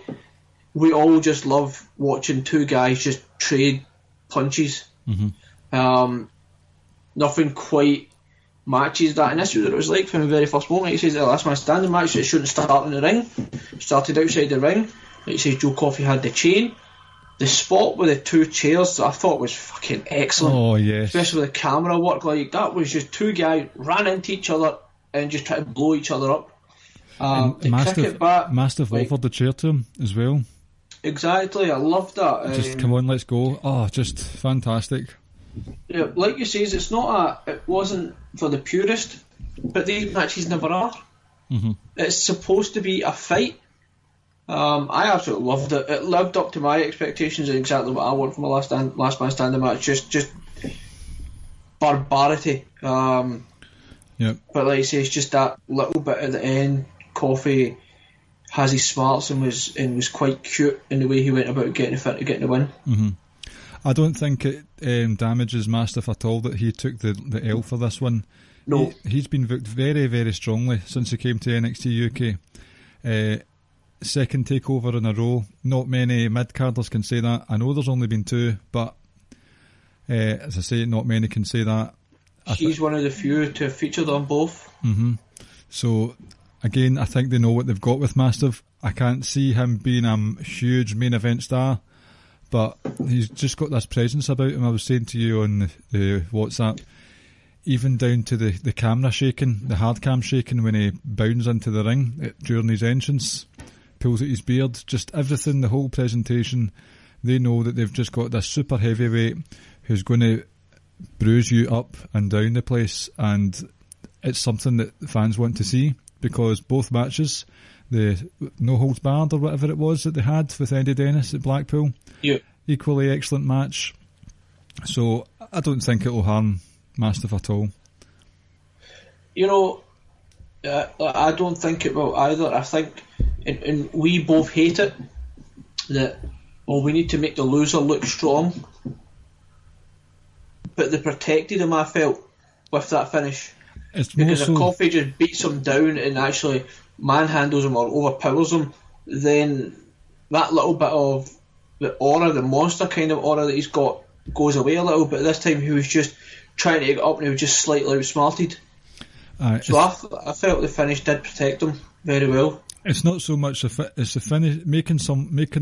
we all just love watching two guys just trade punches. Mm-hmm. Nothing quite matches that, and this is what it was like from the very first moment. He says the last man standing match, it shouldn't start in the ring. It started outside the ring. He says Joe Coffey had the chain. The spot with the two chairs, I thought was fucking excellent. Oh yes, especially with the camera work. Like that was just two guys ran into each other and just tried to blow each other up. Mastiff offered the chair to him as well. Exactly, I loved that. Just come on, let's go. Oh, just fantastic. Yeah, like you say, it wasn't for the purist, but these matches never are. Mm-hmm. It's supposed to be a fight. I absolutely loved it. It lived up to my expectations and exactly what I want from a last man standing match. Just barbarity. Yep. But like I say, it's just that little bit at the end. Coffey has his smarts and was quite cute in the way he went about getting the win. Mm-hmm. I don't think it damages Mastiff at all that he took the L for this one. No. He's been booked very, very strongly since he came to NXT UK. Second takeover in a row. Not many mid-carders can say that. I know there's only been two, but as I say, not many can say that. He's one of the few to have featured on both. Mm-hmm. So, again, I think they know what they've got with Mastiff. I can't see him being a huge main event star, but he's just got this presence about him. I was saying to you on the WhatsApp, even down to the camera shaking, the hard cam shaking when he bounds into the ring during his entrance, pulls out his beard, just everything, the whole presentation. They know that they've just got this super heavyweight who's going to bruise you up and down the place, and it's something that fans want to see, because both matches, the no holds barred or whatever it was that they had with Eddie Dennis at Blackpool, equally excellent match. So I don't think it will harm Mastiff at all. I don't think it will either. I think, and we both hate it, that we need to make the loser look strong, but they protected him, I felt, with that finish. Because if Coffey just beats him down and actually manhandles him or overpowers him, then that little bit of the aura, the monster kind of aura that he's got, goes away a little, but this time he was just trying to get up and he was just slightly outsmarted. So I felt the finish did protect him very well. It's not so much it's the finish making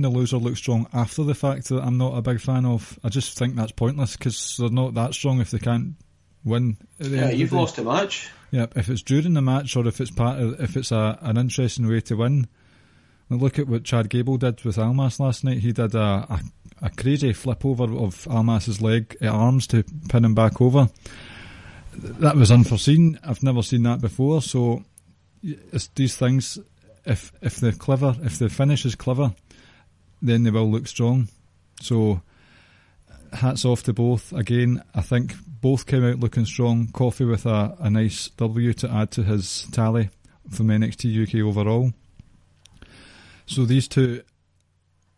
the loser look strong after the fact that I'm not a big fan of. I just think that's pointless because they're not that strong if they can't win. You've lost a match. Yeah, if it's during the match or if it's an interesting way to win. Now look at what Chad Gable did with Almas last night. He did a crazy flip over of Almas's arms to pin him back over. That was unforeseen. I've never seen that before. So it's these things. If the finish is clever, then they will look strong. So hats off to both. Again, I think both came out looking strong. Coffee with a nice W to add to his tally from NXT UK overall. So these two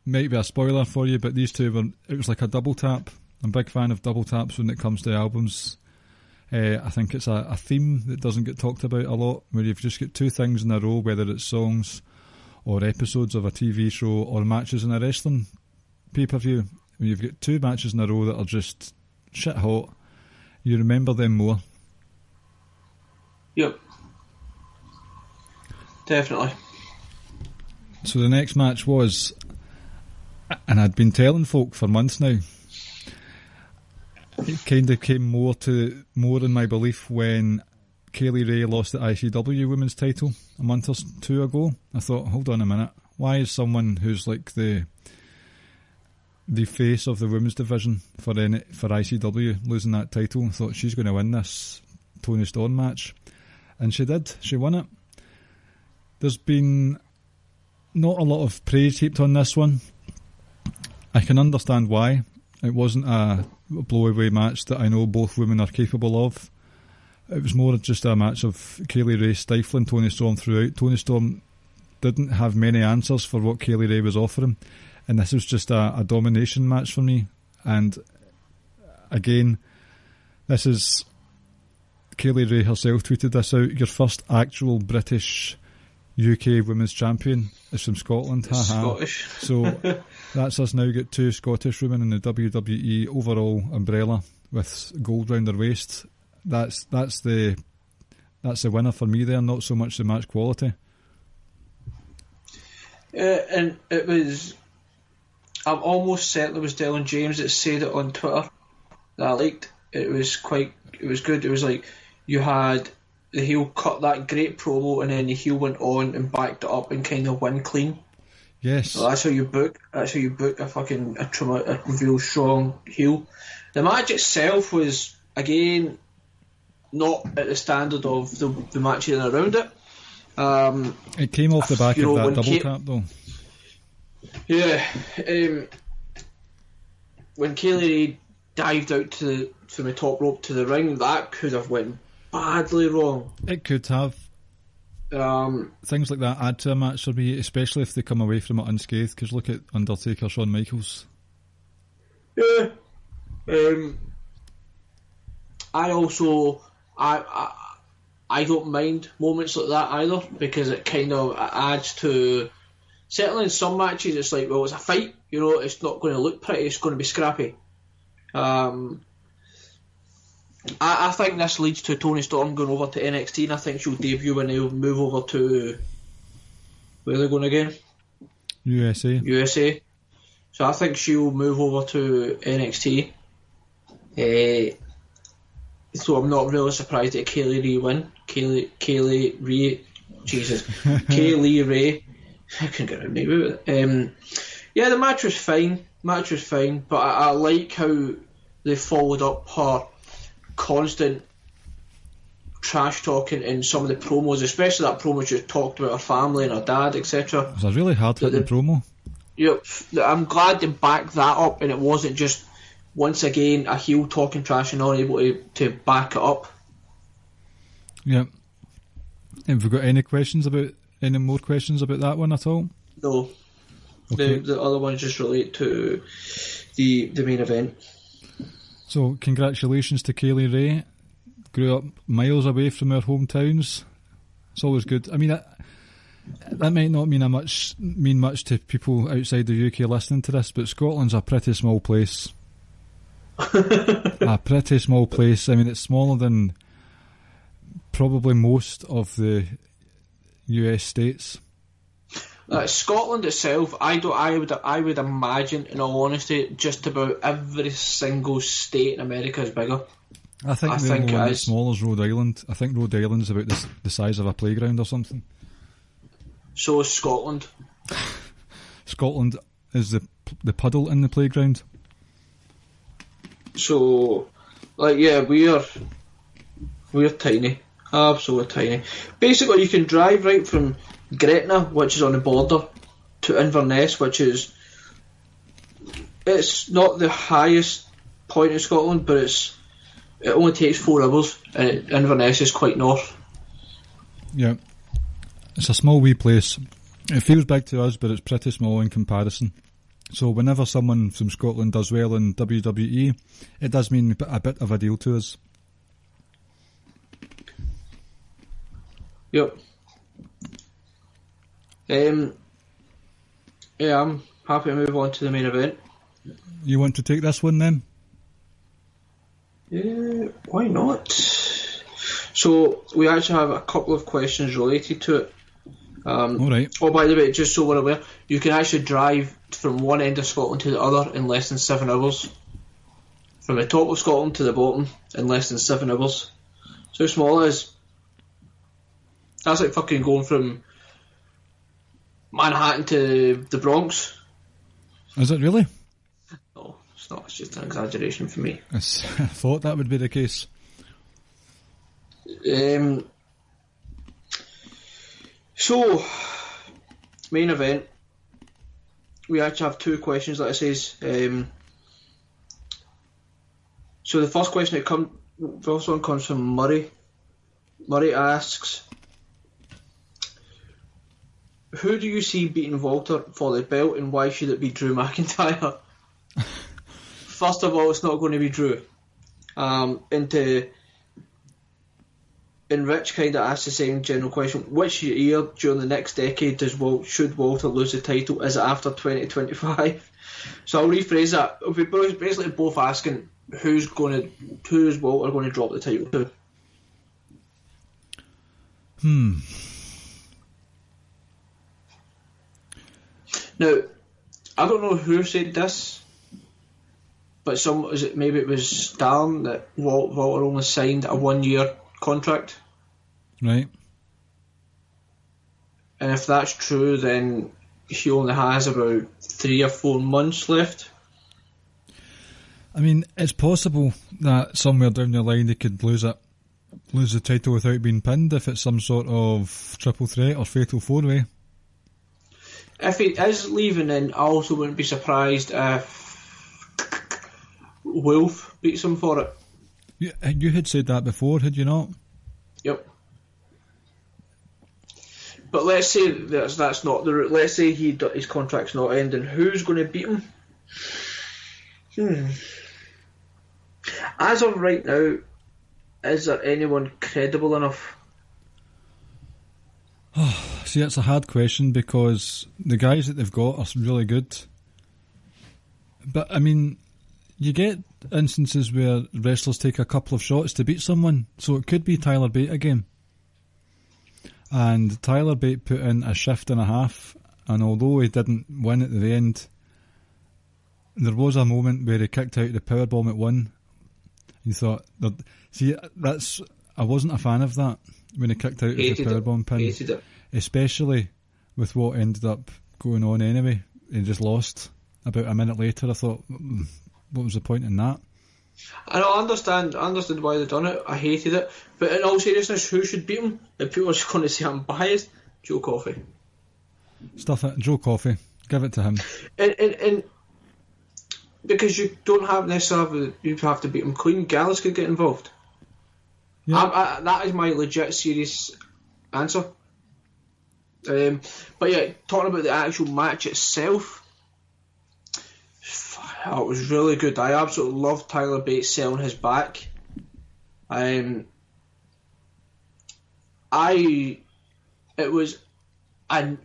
might be a spoiler for you, but these two it was like a double tap. I'm a big fan of double taps when it comes to albums. I think it's a theme that doesn't get talked about a lot, where you've just got two things in a row, whether it's songs or episodes of a TV show or matches in a wrestling pay-per-view. When you've got two matches in a row that are just shit hot, you remember them more. Yep. Definitely. So the next match was, and I'd been telling folk for months now, it kind of came more in my belief when Kaylee Ray lost the ICW women's title a month or two ago. I thought, hold on a minute, why is someone who's like the face of the women's division for ICW losing that title? I thought she's going to win this Toni Storm match, and she did. She won it. There's been not a lot of praise heaped on this one. I can understand why. It wasn't a blow-away match that I know both women are capable of. It was more just a match of Kaylee Ray stifling Toni Storm throughout. Toni Storm didn't have many answers for what Kaylee Ray was offering, and this was just a domination match for me. And again, this is Kaylee Ray herself tweeted this out. Your first actual British UK women's champion is from Scotland. Scottish. So that's us now got two Scottish women in the WWE overall umbrella with gold round their waist. That's the winner for me there, not so much the match quality. And it was, I'm almost certain it was Dylan James that said it on Twitter that I liked. It was good. It was like you had the heel cut that great promo, and then the heel went on and backed it up and kind of win clean. Yes, so that's how you book a real strong heel. The match itself was again not at the standard of the matches around it. It came off the back of that double tap though. Yeah, when Kaylee Ray dived out from the top rope to the ring, that could have went badly wrong. It could have. Things like that add to a match for me, especially if they come away from it unscathed, because look at Undertaker, Shawn Michaels. Yeah. I also I don't mind moments like that either, because it kind of adds to, certainly in some matches it's like, well, it's a fight, it's not going to look pretty, it's going to be scrappy. I think this leads to Toni Storm going over to NXT, and I think she'll debut when they'll move over to, where are they going again? USA. So I think she'll move over to NXT. So I'm not really surprised that Kaylee Ray win. Kaylee Ray. I couldn't get her name out. Yeah, the match was fine. But I like how they followed up her constant trash talking in some of the promos, especially that promo she talked about her family and her dad, etc. It was a really hard hitting promo. Yep, I'm glad they backed that up, and it wasn't just once again a heel talking trash and not able to back it up. Yep. Have we got any more questions about that one at all? No. Okay. The other ones just relate to the main event. So, congratulations to Kaylee Ray. Grew up miles away from our hometowns. It's always good. I mean, that might not mean much to people outside the UK listening to this, but Scotland's a pretty small place. A pretty small place. I mean, it's smaller than probably most of the US states. Scotland itself, I would imagine, in all honesty, just about every single state in America is bigger. I think the only one that's small is Rhode Island. I think Rhode Island's about the size of a playground or something. So is Scotland. Scotland is the puddle in the playground. So, we're tiny. Absolutely tiny. Basically, you can drive right from Gretna, which is on the border, to Inverness, it's not the highest point in Scotland, but it only takes 4 hours, and Inverness is quite north. Yeah. It's a small wee place. It feels big to us, but it's pretty small in comparison. So whenever someone from Scotland does well in WWE, it does mean a bit of a deal to us. Yep. I'm happy to move on to the main event. You want to take this one then? Yeah, why not? So, we actually have a couple of questions related to it. Alright. Oh, by the way, just so we're aware, you can actually drive from one end of Scotland to the other in less than 7 hours. From the top of Scotland to the bottom in less than 7 hours. So how small it is. That's like fucking going from Manhattan to the Bronx. Is it really? No, it's not. It's just an exaggeration for me. I thought that would be the case. So, main event. We actually have 2 questions, like I says. So the first question first one comes from Murray. Murray asks, who do you see beating Walter for the belt, and why should it be Drew McIntyre? First of all, it's not going to be Drew. And Rich kind of asked the same general question: which year during the next decade should Walter lose the title? Is it after 2025? So I'll rephrase that. We're basically both asking who is Walter going to drop the title to? Now, I don't know who said this, but maybe it was Stan that Walter only signed a 1-year contract. Right. And if that's true, then he only has about 3 or 4 months left. I mean, it's possible that somewhere down the line he could lose the title without being pinned if it's some sort of triple threat or fatal 4-way. If he is leaving, then I also wouldn't be surprised if Wolf beats him for it. You had said that before, had you not? Yep. But let's say that's not the route. Let's say his contract's not ending. Who's going to beat him? As of right now, is there anyone credible enough? See, that's a hard question because the guys that they've got are really good. But, I mean, you get instances where wrestlers take a couple of shots to beat someone, so it could be Tyler Bate again. And Tyler Bate put in a shift and a half, and although he didn't win at the end, there was a moment where he kicked out the powerbomb at 1. You thought, I wasn't a fan of that when he kicked out the powerbomb pin, especially with what ended up going on anyway. He just lost about a minute later. I thought, what was the point in that? I understand why they've done it. I hated it, but in all seriousness, who should beat him? If people are just going to say I'm biased, Joe Coffey. Stuff it, Joe Coffey. Give it to him. And because you don't have necessarily you have to beat him clean. Gallus could get involved. Yeah. That is my legit serious answer. But yeah, talking about the actual match itself, it was really good. I absolutely loved Tyler Bates selling his back. It was a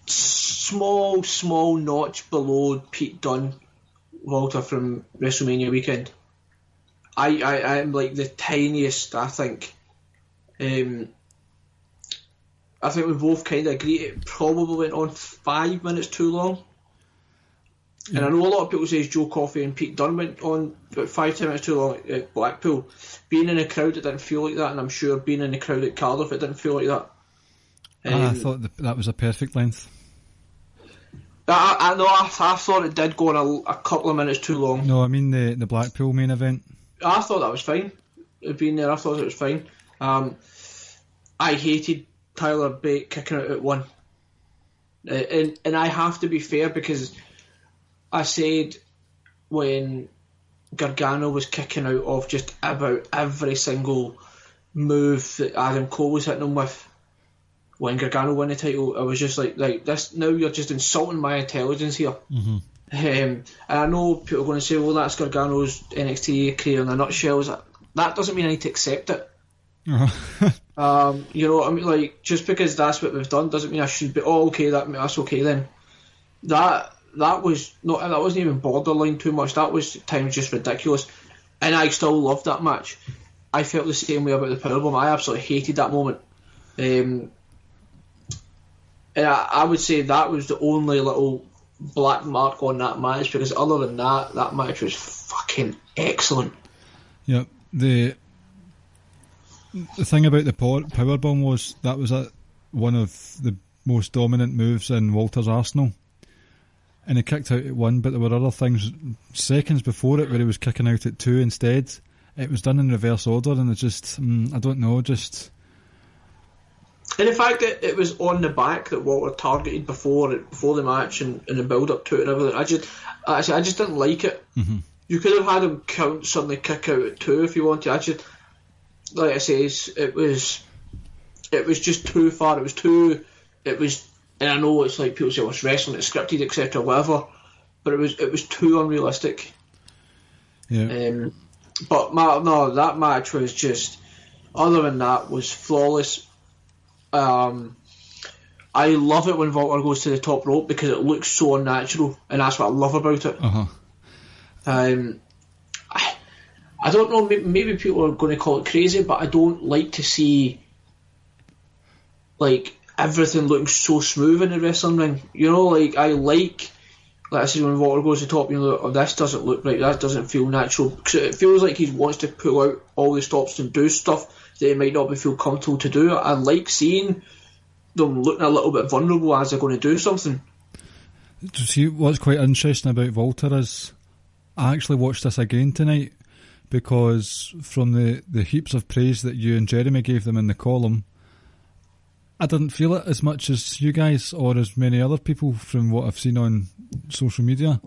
small notch below Pete Dunne, Walter from WrestleMania weekend. I'm like the tiniest, I think. I think we both kind of agree it probably went on 5 minutes too long. Yeah. And I know a lot of people say Joe Coffey and Pete Dunne went on about 5-10 minutes too long at Blackpool. Being in a crowd, it didn't feel like that, and I'm sure being in the crowd at Cardiff, it didn't feel like that. I thought that was a perfect length. I know. I thought it did go on a couple of minutes too long. No, I mean the Blackpool main event. I thought that was fine. Being there, I thought it was fine. I hated Tyler Bate kicking out at 1. And I have to be fair, because I said when Gargano was kicking out of just about every single move that Adam Cole was hitting him with, when Gargano won the title, I was just like this, now you're just insulting my intelligence here. Mm-hmm. And I know people are going to say, well, that's Gargano's NXT career in a nutshell. That doesn't mean I need to accept it. Uh-huh. You know what I mean? Like, just because that's what we've done doesn't mean I should be, okay, that's okay then. That wasn't even borderline too much. That was at times just ridiculous. And I still loved that match. I felt the same way about the Powerbomb. I absolutely hated that moment. And I would say that was the only little black mark on that match, because other than that match was fucking excellent. Yep. The thing about the Powerbomb was that was one of the most dominant moves in Walter's arsenal. And he kicked out at 1, but there were other things seconds before it where he was kicking out at 2 instead. It was done in reverse order, and it just, I don't know, just... And the fact that it was on the back that Walter targeted before the match and the build up to it and everything, I just didn't like it. Mm-hmm. You could have had him suddenly kick out at 2 if you wanted. Like I say, it was just too far. And I know it's like people say, it's wrestling, it's scripted, etc., whatever, but it was too unrealistic. Yeah. But that match was just, other than that, was flawless. I love it when Walter goes to the top rope because it looks so unnatural, and that's what I love about it. Uh-huh. I don't know, maybe people are going to call it crazy, but I don't like to see like everything looking so smooth in the wrestling ring. You know, like I said, when Walter goes to the top, you know, oh, this doesn't look right, that doesn't feel natural, because it feels like he wants to pull out all the stops and do stuff that he might not feel comfortable to do. I like seeing them looking a little bit vulnerable as they're going to do something. See, what's quite interesting about Walter is I actually watched this again tonight, because from the heaps of praise that you and Jeremy gave them in the column, I didn't feel it as much as you guys or as many other people from what I've seen on social media.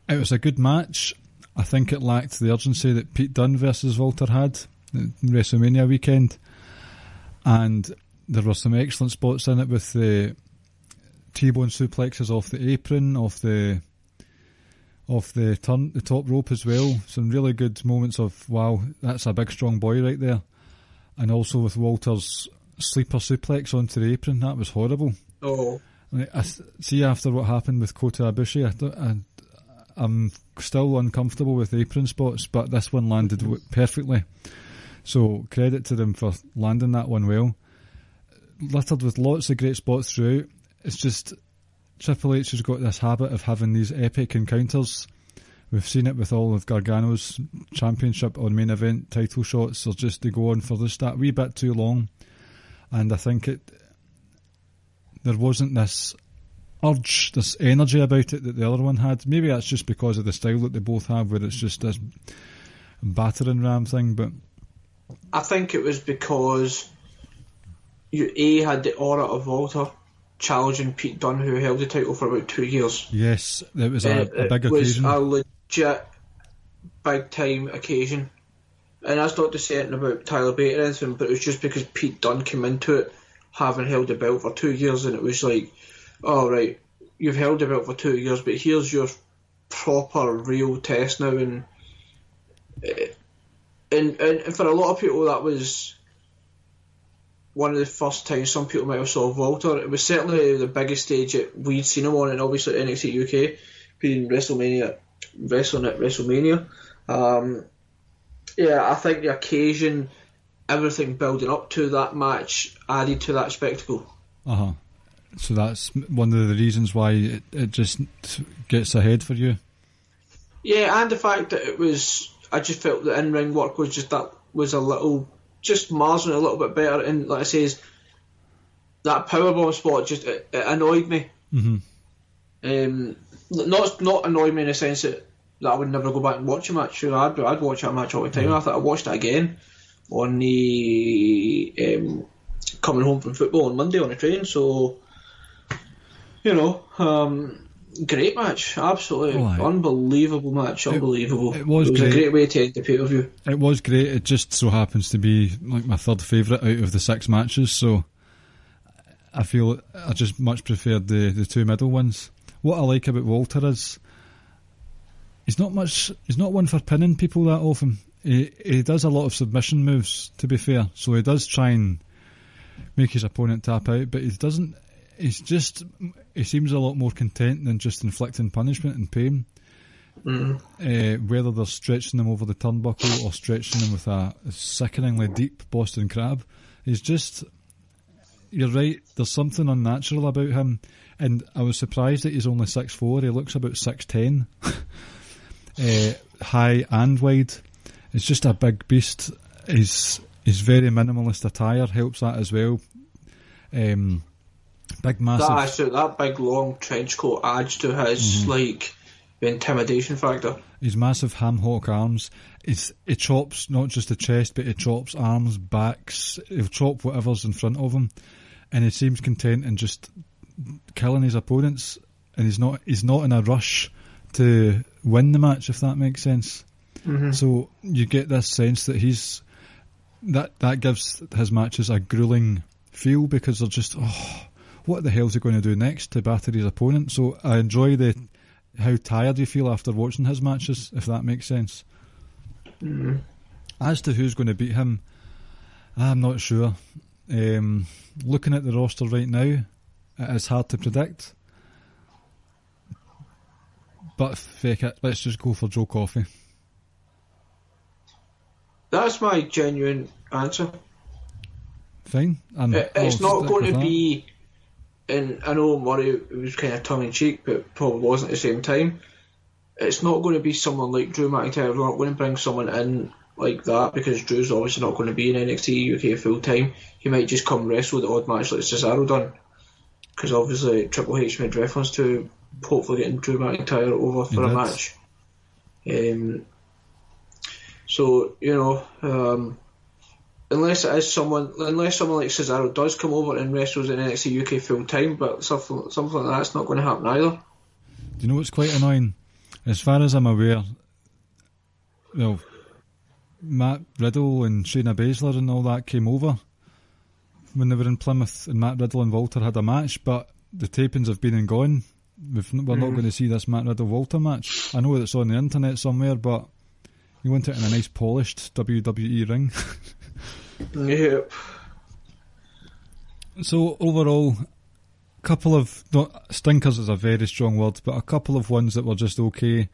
It was a good match. I think it lacked the urgency that Pete Dunne versus Walter had at WrestleMania weekend, and there were some excellent spots in it with the T-bone suplexes off the apron, off the top rope as well. Some really good moments of, wow, that's a big strong boy right there. And also with Walter's sleeper suplex onto the apron, that was horrible. Oh. I see, after what happened with Kota Ibushi, I'm still uncomfortable with apron spots, but this one landed perfectly. So credit to them for landing that one well. Littered with lots of great spots throughout. It's just Triple H has got this habit of having these epic encounters. We've seen it with all of Gargano's championship or main event title shots. They go on for just that wee bit too long. And I think there wasn't this urge, this energy about it that the other one had. Maybe that's just because of the style that they both have, where it's just this battering ram thing. But I think it was because you had the aura of Walter challenging Pete Dunne, who held the title for about 2 years. Yes, it was a big occasion. It was a legit big time occasion. And that's not to say anything about Tyler Bate or anything, but it was just because Pete Dunne came into it having held the belt for 2 years, and it was like, all right, you've held the belt for 2 years, but here's your proper real test now. And for a lot of people, that was one of the first times some people might have saw Walter. It was certainly the biggest stage that we'd seen him on, and obviously NXT UK being wrestling at WrestleMania. Yeah, I think the occasion, everything building up to that match added to that spectacle. So that's one of the reasons why it just gets ahead for you. Yeah, and the fact that I just felt the in-ring work was just a little, just marginally a little bit better. And like I says, that powerbomb spot just it annoyed me. Mm-hmm. Not annoyed me in the sense that I would never go back and watch a match. Sure, I'd watch that match all the time. Mm-hmm. I thought I watched it again on the coming home from football on Monday on the train. So, great match, absolutely unbelievable match, unbelievable. It was a great way to end the pay-per-view. It was great. It just so happens to be like my third favourite out of the 6 matches. So I feel I just much preferred the 2 middle ones. What I like about Walter is he's not one for pinning people that often. He does a lot of submission moves, to be fair, so he does try and make his opponent tap out, but he doesn't. He seems a lot more content than just inflicting punishment and pain. Whether they're stretching them over the turnbuckle or stretching them with a sickeningly deep Boston Crab, you're right, there's something unnatural about him, and I was surprised that he's only 6'4", he looks about 6'10", high and wide. It's just a big beast. His very minimalist attire helps that as well. Big massive. That big long trench coat adds to his intimidation factor. His massive ham hock arms. He chops not just the chest, but he chops arms, backs. He'll chop whatever's in front of him, and he seems content in just killing his opponents. And he's not in a rush to win the match, if that makes sense. Mm-hmm. So you get this sense that that gives his matches a grueling feel, because they're just, what the hell is he going to do next to batter his opponent? So I enjoy how tired you feel after watching his matches, if that makes sense. Mm-hmm. As to who's going to beat him, I'm not sure. Looking at the roster right now, it is hard to predict. But fake it, let's just go for Joe Coffey. That's my genuine answer. Fine. It's not going to be, and I know Murray was kind of tongue-in-cheek, but probably wasn't at the same time. It's not going to be someone like Drew McIntyre. We're not going to bring someone in like that, because Drew's obviously not going to be in NXT UK full-time. He might just come wrestle the odd match like Cesaro done, because obviously Triple H made reference to hopefully getting Drew McIntyre over for a match. So, unless someone like Cesaro does come over and wrestles in NXT UK full time, but something like that's not going to happen either. Do you know what's quite annoying? As far as I'm aware, Matt Riddle and Shayna Baszler and all that came over when they were in Plymouth, and Matt Riddle and Walter had a match, but the tapings have been and gone. We're not going to see this Matt Riddle-Walter match. I know it's on the internet somewhere, but you want it in a nice polished WWE ring. Yep. So overall, couple of stinkers is a very strong word, but a couple of ones that were just okay,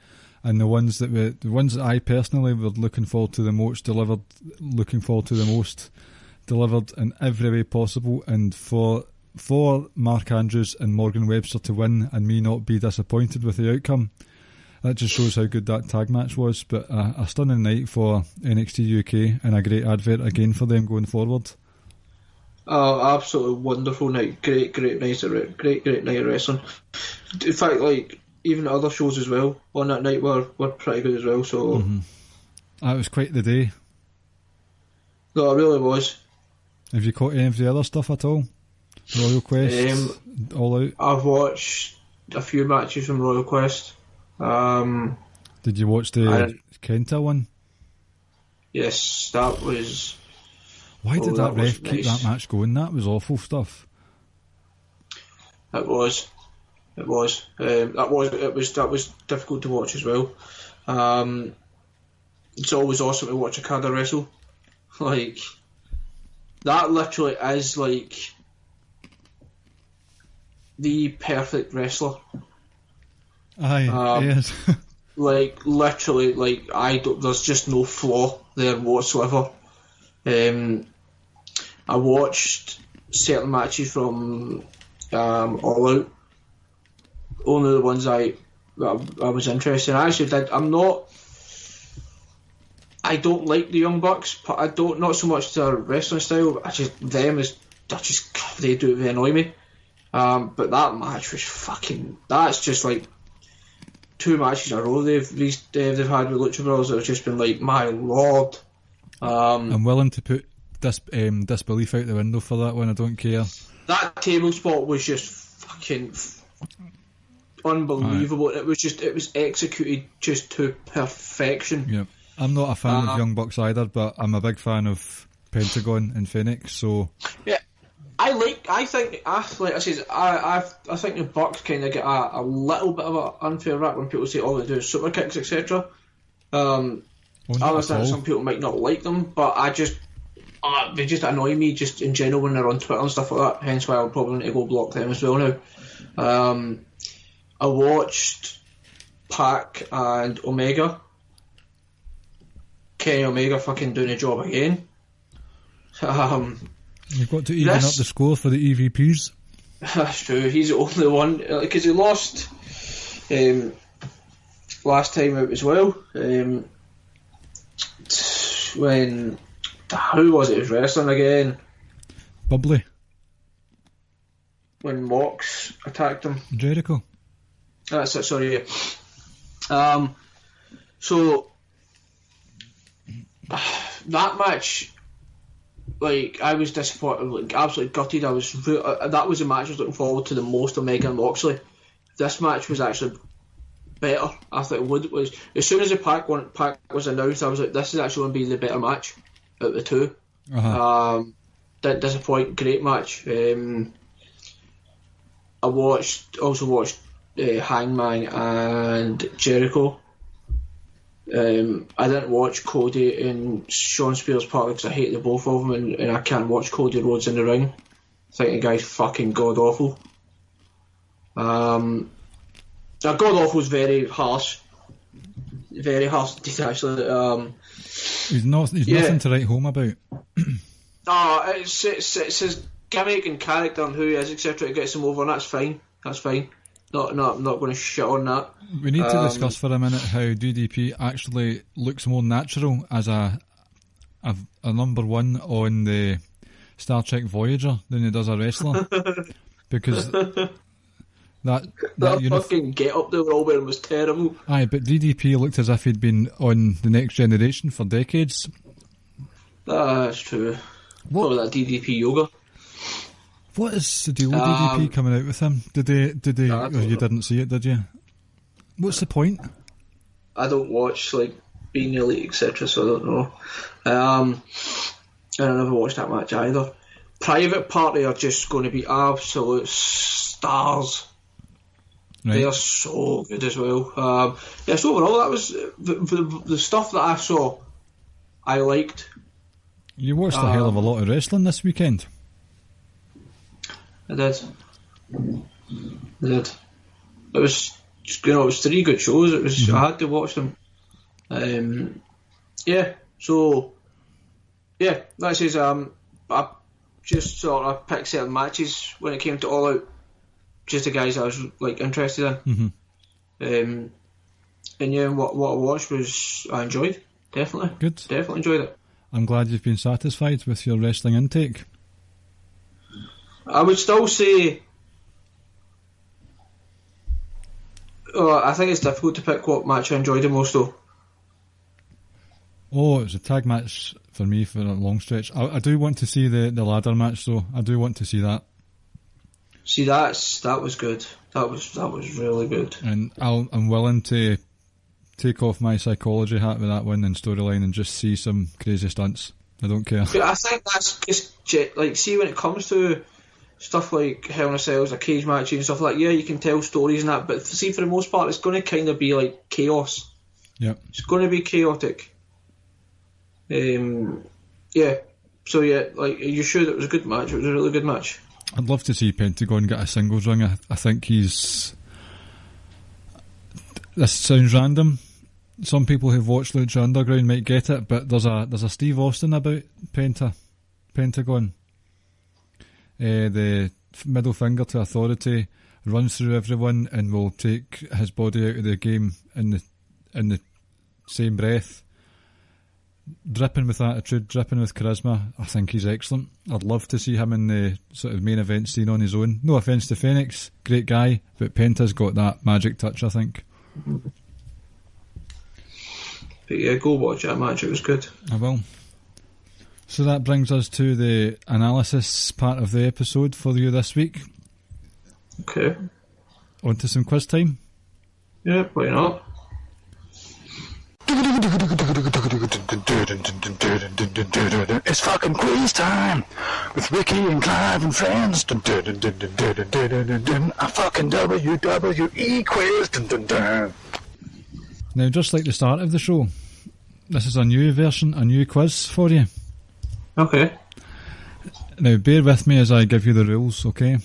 and the ones that I personally were looking forward to the most delivered in every way possible, and for Mark Andrews and Morgan Webster to win and me not be disappointed with the outcome, that just shows how good that tag match was. But a stunning night for NXT UK, and a great advert again for them going forward. Oh, absolutely wonderful night. Great night of wrestling. In fact, even other shows as well on that night were pretty good as well. So It was quite the day. No, it really was. Have you caught any of the other stuff at all? Royal Quest, All Out? I've watched a few matches from Royal Quest. Did you watch the Kenta one? Yes, that was... Why did that ref keep that match going? That was awful stuff. It was. That was difficult to watch as well. It's always awesome to watch a Okada wrestle. That literally is the perfect wrestler. Aye, yes. Literally, there's just no flaw there whatsoever. I watched certain matches from All Out, only the ones I was interested in. I actually did. I don't like the Young Bucks, but I don't, not so much their wrestling style. They annoy me. But that match was that's just like 2 matches in a row they've had with Lucha Brothers that have just been like, my lord. I'm willing to put disbelief out the window for that one. I don't care. That table spot was just fucking unbelievable. Right. It was executed just to perfection. Yeah, I'm not a fan of Young Bucks either, but I'm a big fan of Pentagon and Phoenix. So yeah, I think the Bucks kind of get a little bit of an unfair rap when people say all they do is super kicks, etc. I understand some people might not like them, but they just annoy me just in general when they're on Twitter and stuff like that. Hence why I'll probably need to go block them as well now. I watched Pac and Omega. Kenny Omega fucking doing a job again. You've got to even up the score for the EVPs. That's true. He's the only one, because he lost last time out as well. When who was it? He was wrestling again. Bubbly. When Mox attacked him. Jericho. That's it. Sorry. Yeah. So that match. Like, I was disappointed, like, absolutely gutted. That was the match I was looking forward to the most, Omega and Moxley. This match was actually better. I thought it was. As soon as the Pac was announced, I was like, this is actually going to be the better match out of the two. Didn't disappoint. Great match. I also watched Hangman and Jericho. I didn't watch Cody and Sean Spears partly because I hate the both of them, and I can't watch Cody Rhodes in the ring. I think the guy's fucking god awful. God awful is very harsh. Very harsh indeed, actually. He's nothing to write home about. It's his gimmick and character and who he is, etc. It gets him over, and that's fine. I'm not going to shit on that. We need to discuss for a minute how DDP actually looks more natural as a number one on the Star Trek Voyager than he does a wrestler. Because that fucking get up they were all wearing was terrible. Aye, but DDP looked as if he'd been on The Next Generation for decades. That's true. Probably that DDP yoga. What is the deal with DDP coming out with him? Did they? No, you didn't see it, did you? What's the point? I don't watch like Being Elite, etc., so I don't know. And I never watched that match either. Private Party are just going to be absolute stars. Right. They are so good as well. So overall, that was the stuff that I saw. I liked. You watched a hell of a lot of wrestling this weekend. I did. It was, it was 3 good shows. It was. I had to watch them. That says I just sort of picked certain matches when it came to All Out. Just the guys I was like interested in. And what I watched was I enjoyed. Definitely. Good. Definitely enjoyed it. I'm glad you've been satisfied with your wrestling intake. I would still say I think it's difficult to pick what match I enjoyed the most though. Oh, it was a tag match for me for a long stretch. I do want to see the ladder match though. I do want to see that. See, that was good. That was really good. And I'm willing to take off my psychology hat with that one and storyline and just see some crazy stunts. I don't care. But I think that's just like, see, when it comes to stuff like Hell in a Cell, a cage match and stuff like that, yeah, you can tell stories and that, but see, for the most part, it's going to kind of be like chaos. Yeah, it's going to be chaotic. So yeah, like, are you sure that was a good match? It was a really good match. I'd love to see Pentagon get a singles ring. I think he's... This sounds random, some people who've watched Lucha Underground might get it, but there's a Steve Austin about Pentagon. The middle finger to authority, runs through everyone and will take his body out of the game in the same breath. Dripping with attitude, dripping with charisma. I think he's excellent. I'd love to see him in the sort of main event scene on his own. No offence to Phoenix, great guy, but Penta's got that magic touch, I think. But yeah, go watch that match, it was good. I will. So that brings us to the analysis part of the episode for you this week. Okay. On to some quiz time? Yeah, why not? It's fucking quiz time with Ricky and Clive and friends. A fucking WWE quiz. Now, just like the start of the show, this is a new version, a new quiz for you. Okay. Now, bear with me as I give you the rules, okay?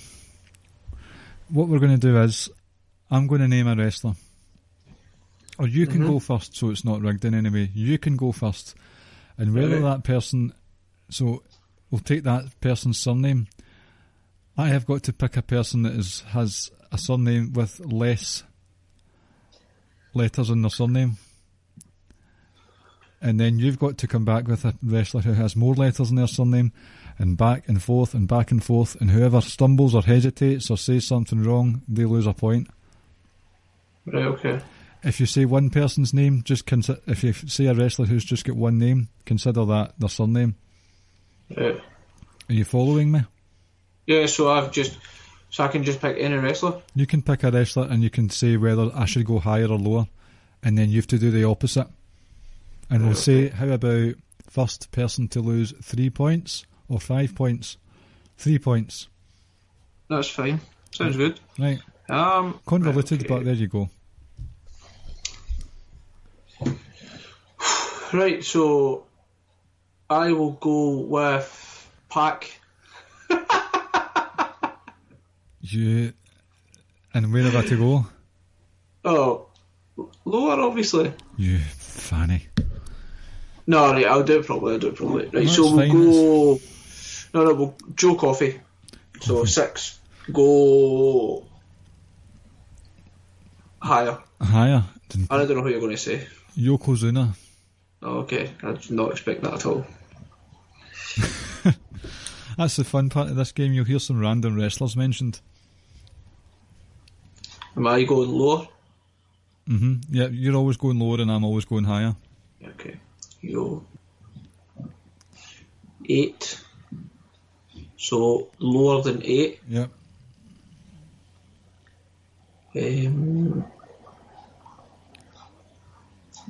What we're going to do is, I'm going to name a wrestler. Or you can go first, so it's not rigged in any way. You can go first. And whether that person... So, we'll take that person's surname. I have got to pick a person that has a surname with less letters in their surname. And then you've got to come back with a wrestler who has more letters in their surname, and back and forth and back and forth, and whoever stumbles or hesitates or says something wrong, they lose a point. Right, okay. If you say one person's name, if you say a wrestler who's just got one name, consider that their surname. Right. Are you following me? Yeah, so I can just pick any wrestler? You can pick a wrestler and you can say whether I should go higher or lower, and then you have to do the opposite. And we'll say, how about first person to lose 3 points or 5 points? 3 points. That's fine. Sounds good. Right. Convoluted, okay. But there you go. Right, so I will go with Pac. And where have I to go? Oh, lower, obviously. You fanny. No, right, I'll do it properly. Right, no, so we'll go... we'll Joe Coffey. So 6. Go... higher. Higher? I don't know who you're going to say. Yokozuna. Oh, okay, I did not expect that at all. That's the fun part of this game. You'll hear some random wrestlers mentioned. Am I going lower? Yeah, you're always going lower and I'm always going higher. Okay. Yo. 8. So lower than 8. Yep.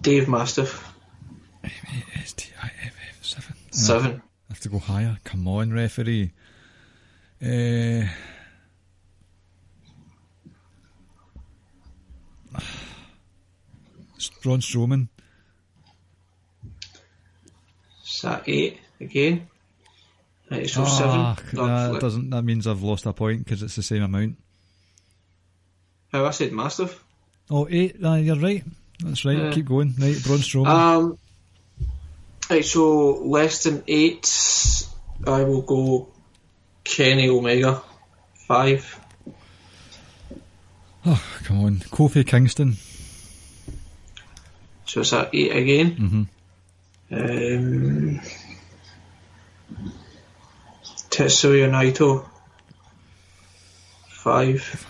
Dave Mastiff. M-A-S-T-I-F-F 7. 7. I have to go higher. Come on, referee. Braun Strowman. Is that 8 again? Right, so 7. That means I've lost a point because it's the same amount. How I said Mastiff? Oh, 8. You're right. That's right. Keep going. Right, Braun Strowman. Right, so less than 8. I will go Kenny Omega. 5. Oh, come on. Kofi Kingston. So it's at 8 again. Tetsuya Naito. 5.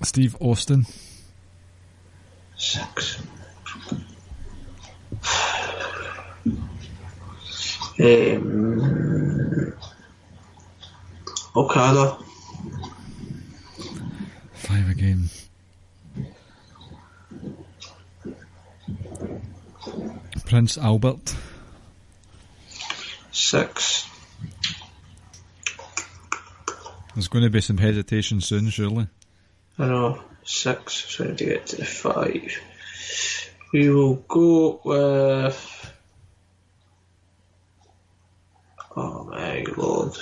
Steve Austin. 6. Okada. 5 again. Prince Albert. 6. There's going to be some hesitation soon, surely. I know. 6. Trying to get to 5. We will go with... Oh my lord.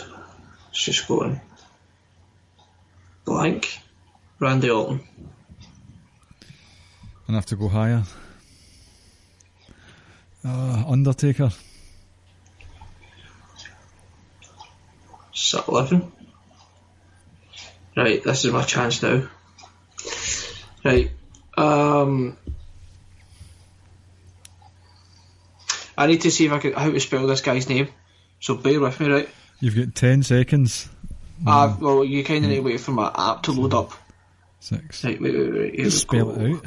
It's just going. blank. Randy Orton. And I have to go higher. Undertaker. Sullivan. Right, this is my chance now. Right. I need to see if I can how to spell this guy's name. So bear with me, right? You've got 10 seconds. Well, you kind of need to wait for my app to load up. 6. Right, wait. Here Just spell it out.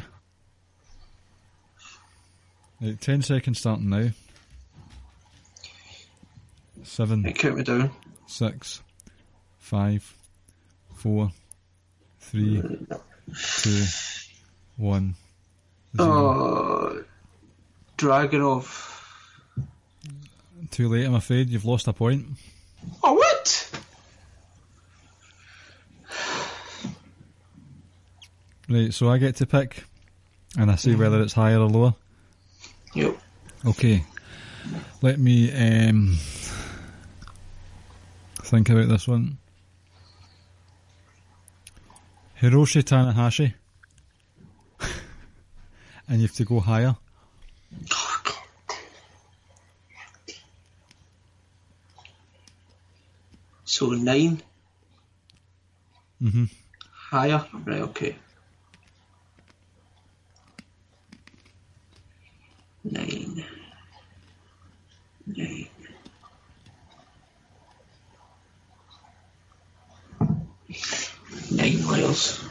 Right, 10 seconds starting now. 7. Right, count me down. 6, 5, 4, 3, 2, 1. 0. Dragunov. Too late, I'm afraid. You've lost a point. Oh, what? Right, so I get to pick, and I say whether it's higher or lower. Yep. Okay. Let me think about this one. Hiroshi Tanahashi. And you have to go higher. So 9. Mm-hmm. Higher? Right, okay. 9. 9. 9 miles.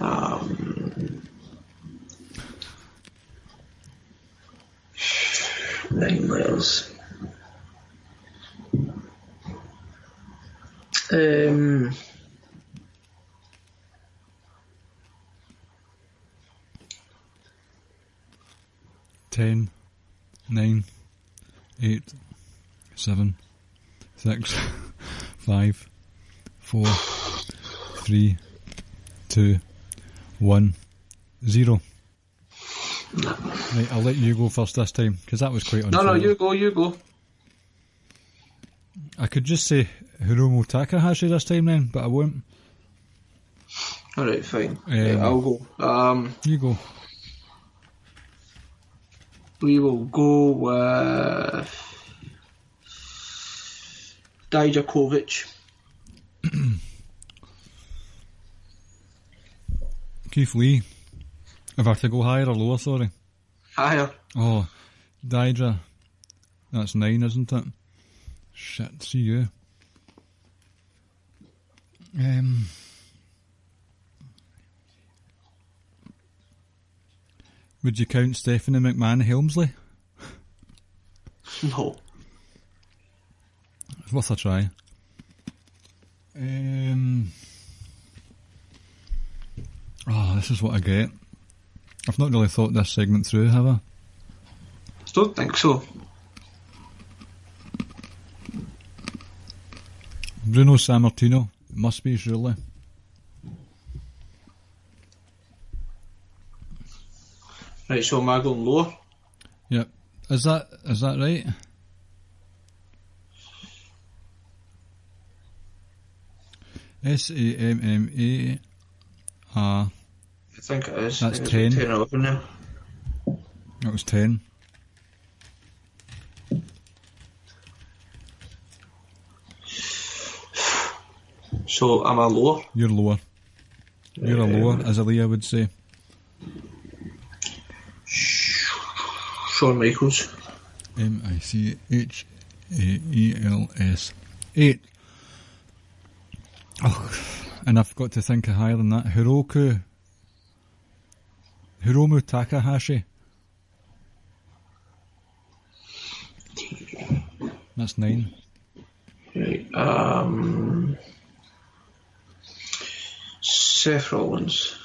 9 miles. 10, 9, 8, 7, 6, 5, 4, 3, 2, 1, 0. Right, I'll let you go first this time, because that was quite unfair. No, you go. I could just say Hiromu Takahashi this time then, but I won't. Alright, fine. I'll go. You go. We will go with Dijakovic. Keith Lee. If I have to go higher or lower, sorry. Higher. Oh, Didra. That's 9, isn't it? Shit, see you. Would you count Stephanie McMahon Helmsley? No. It's worth a try. Oh, this is what I get. I've not really thought this segment through, have I? Don't think so. Bruno Sammartino. It must be, surely. Right, so am I going lower? Yep. Is that right? SAMMA. I think it is. That's I think 10. It's 10 or 11 now. That was 10. So am I lower? You're lower. You're a lower, as Aaliyah would say. Shawn Michaels. Michaels. 8. Oh, and I've got to think of higher than that. Hiromu Takahashi. That's 9. Right. Seth Rollins.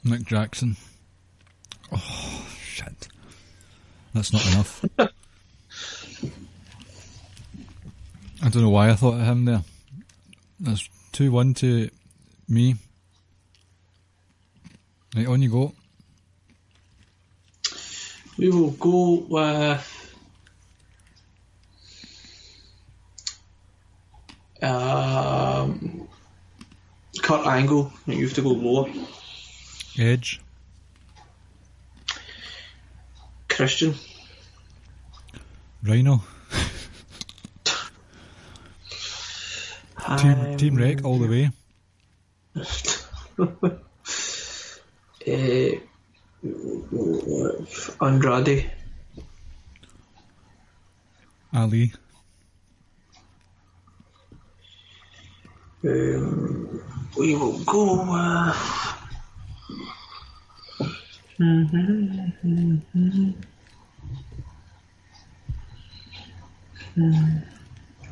Nick Jackson. Oh, shit. That's not enough. I don't know why I thought of him there. That's 2-1 to me. Right, on you go. We will go with Kurt Angle. You have to go lower. Edge. Christian. Rhino. Team Wreck all the way. Andrade. Ali. We will go.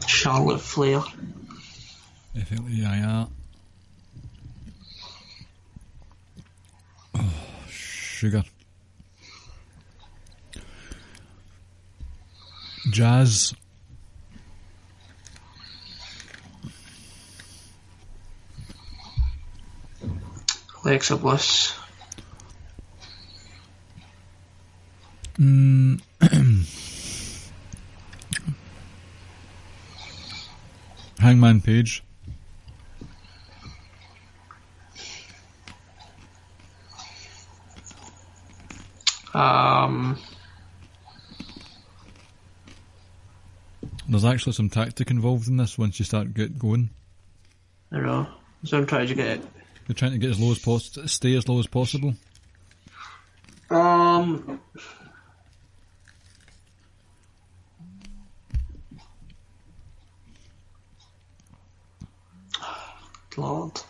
Charlotte Flair. FLAIR. Oh, sugar. Jazz. Alexa Bliss. Hangman Page. There's actually some tactic involved in this once you start going. I know. So I'm trying to get it. You're trying to get as low as possible, stay as low as possible. Lord.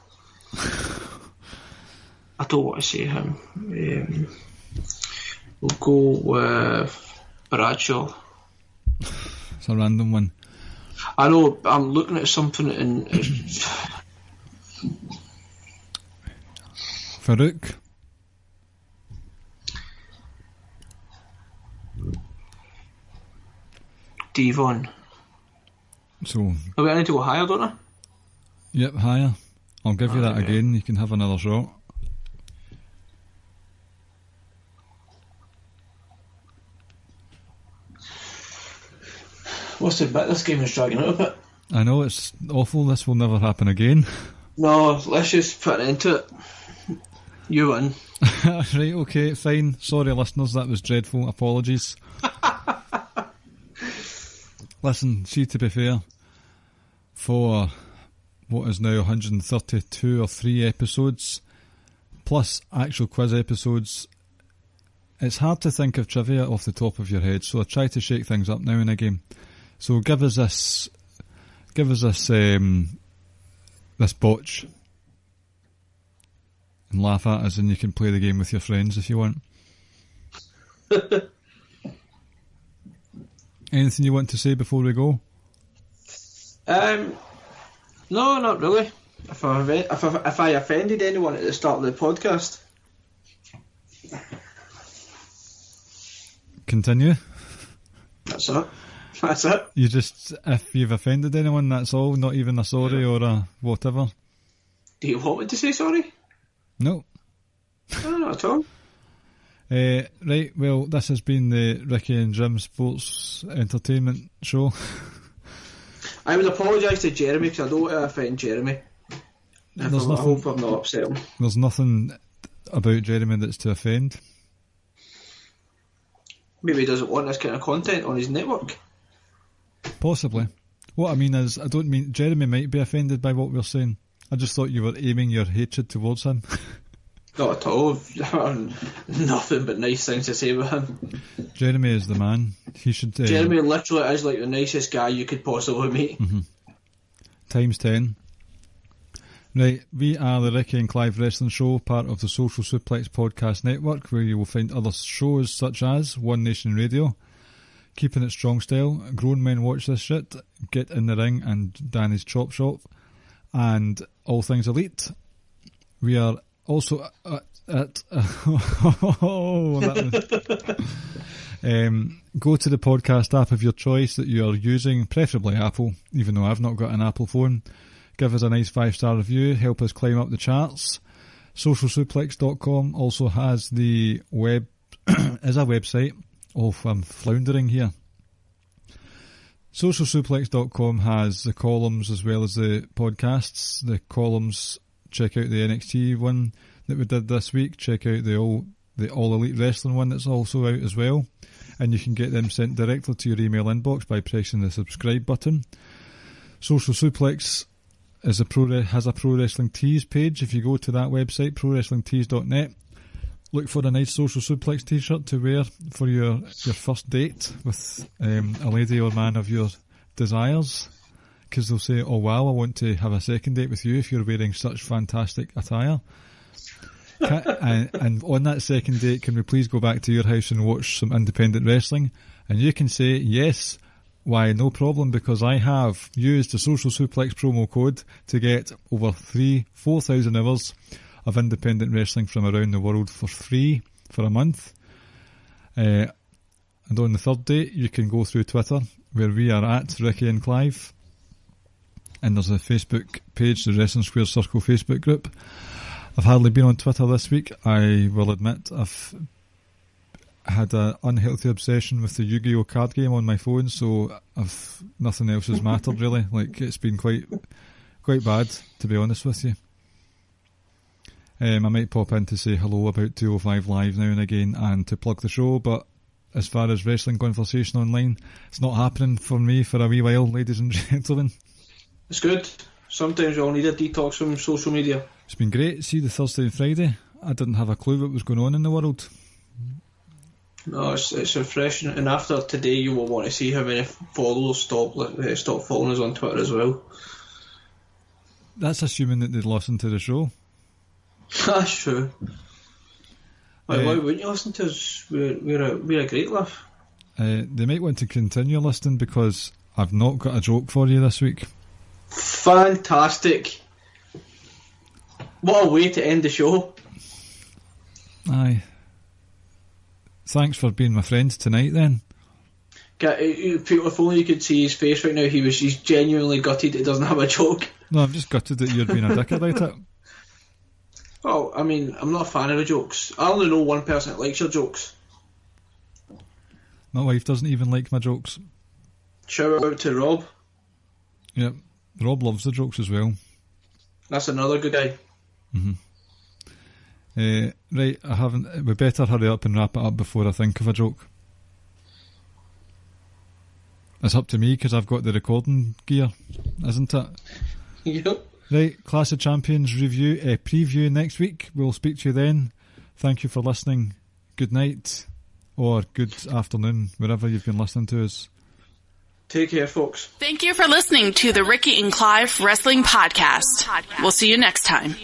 I don't want to say him. We'll go with Bradshaw. It's a random one. I know, I'm looking at something in... Farouk. Devon. So... I need to go higher, don't I? Yep, higher. I'll give you that again. You can have another shot. What's the bit? This game is dragging out a bit. I know, it's awful. This will never happen again. No, let's just put an end to it. You win. Right, okay, fine. Sorry, listeners, that was dreadful. Apologies. Listen, see, to be fair, for what is now 132 or 3 episodes, plus actual quiz episodes, it's hard to think of trivia off the top of your head, so I try to shake things up now and again. So give us this botch and laugh at us, and you can play the game with your friends if you want. Anything you want to say before we go? No, not really. If I offended anyone at the start of the podcast, continue. That's it. That's it. You just, if you've offended anyone, that's all. Not even a sorry or a whatever. Do you want me to say sorry? No. No, not at all. Right, well, this has been the Ricky and Jim Sports Entertainment Show. I would apologise to Jeremy because I don't want to offend Jeremy. I hope I'm not upset him. There's nothing about Jeremy that's to offend. Maybe he doesn't want this kind of content on his network. Possibly. What I mean is, I don't mean Jeremy might be offended by what we're saying. I just thought you were aiming your hatred towards him. Not at all. Nothing but nice things to say about him. Jeremy is the man. He should. Jeremy literally is like the nicest guy you could possibly meet. Mm-hmm. Times 10. Right, we are the Ricky and Clive Wrestling Show, part of the Social Suplex Podcast Network, where you will find other shows such as One Nation Radio, Keeping It Strong Style, Grown Men Watch This Shit, Get in the Ring and Danny's Chop Shop, and All Things Elite. We are also at go to the podcast app of your choice that you are using, preferably Apple, even though I've not got an Apple phone. Give us a nice 5-star review, help us climb up the charts. Socialsuplex.com also has the is a website. Oh, I'm floundering here. Socialsuplex.com has the columns as well as the podcasts. The columns check out the NXT one that we did this week. Check out the All Elite Wrestling one that's also out as well. And you can get them sent directly to your email inbox by pressing the subscribe button. Social Suplex has a Pro Wrestling Tees page. If you go to that website, prowrestlingtees.net, look for a nice Social Suplex T-shirt to wear for your first date with a lady or man of your desires, because they'll say, oh wow, I want to have a second date with you if you're wearing such fantastic attire. And on that second date, can we please go back to your house and watch some independent wrestling? And you can say, yes, why, no problem, because I have used the Social Suplex promo code to get over 4,000 hours of independent wrestling from around the world for free for a month. And on the third date, you can go through Twitter, where we are at Ricky and Clive. And there's a Facebook page, the Wrestling Square Circle Facebook group. I've hardly been on Twitter this week. I will admit I've had an unhealthy obsession with the Yu-Gi-Oh card game on my phone, so nothing else has mattered really. Like, it's been quite bad, to be honest with you. I might pop in to say hello about 205 Live now and again and to plug the show, but as far as wrestling conversation online, it's not happening for me for a wee while, ladies and gentlemen. It's good. Sometimes you all need a detox from social media. It's been great. See, the Thursday and Friday, I didn't have a clue what was going on in the world. No, it's refreshing. And after today, you will want to see how many followers stop following us on Twitter as well. That's assuming that they'd listen to the show. That's true. Why wouldn't you listen to us? We're a great laugh. They might want to continue listening because I've not got a joke for you this week. Fantastic. What a way to end the show. Aye. Thanks for being my friend tonight then. If only you could see his face right now, he's genuinely gutted he doesn't have a joke. No, I'm just gutted that you're being a dick about it. Oh, I mean, I'm not a fan of the jokes. I only know one person that likes your jokes. My wife doesn't even like my jokes. Shout out to Rob. Yep, Rob loves the jokes as well. That's another good guy. Mm-hmm. Right, we better hurry up and wrap it up before I think of a joke. It's up to me because I've got the recording gear, isn't it? Yep. Right, Clash of Champions preview next week. We'll speak to you then. Thank you for listening. Good night or good afternoon, wherever you've been listening to us. Take care, folks. Thank you for listening to the Ricky and Clive Wrestling Podcast. We'll see you next time.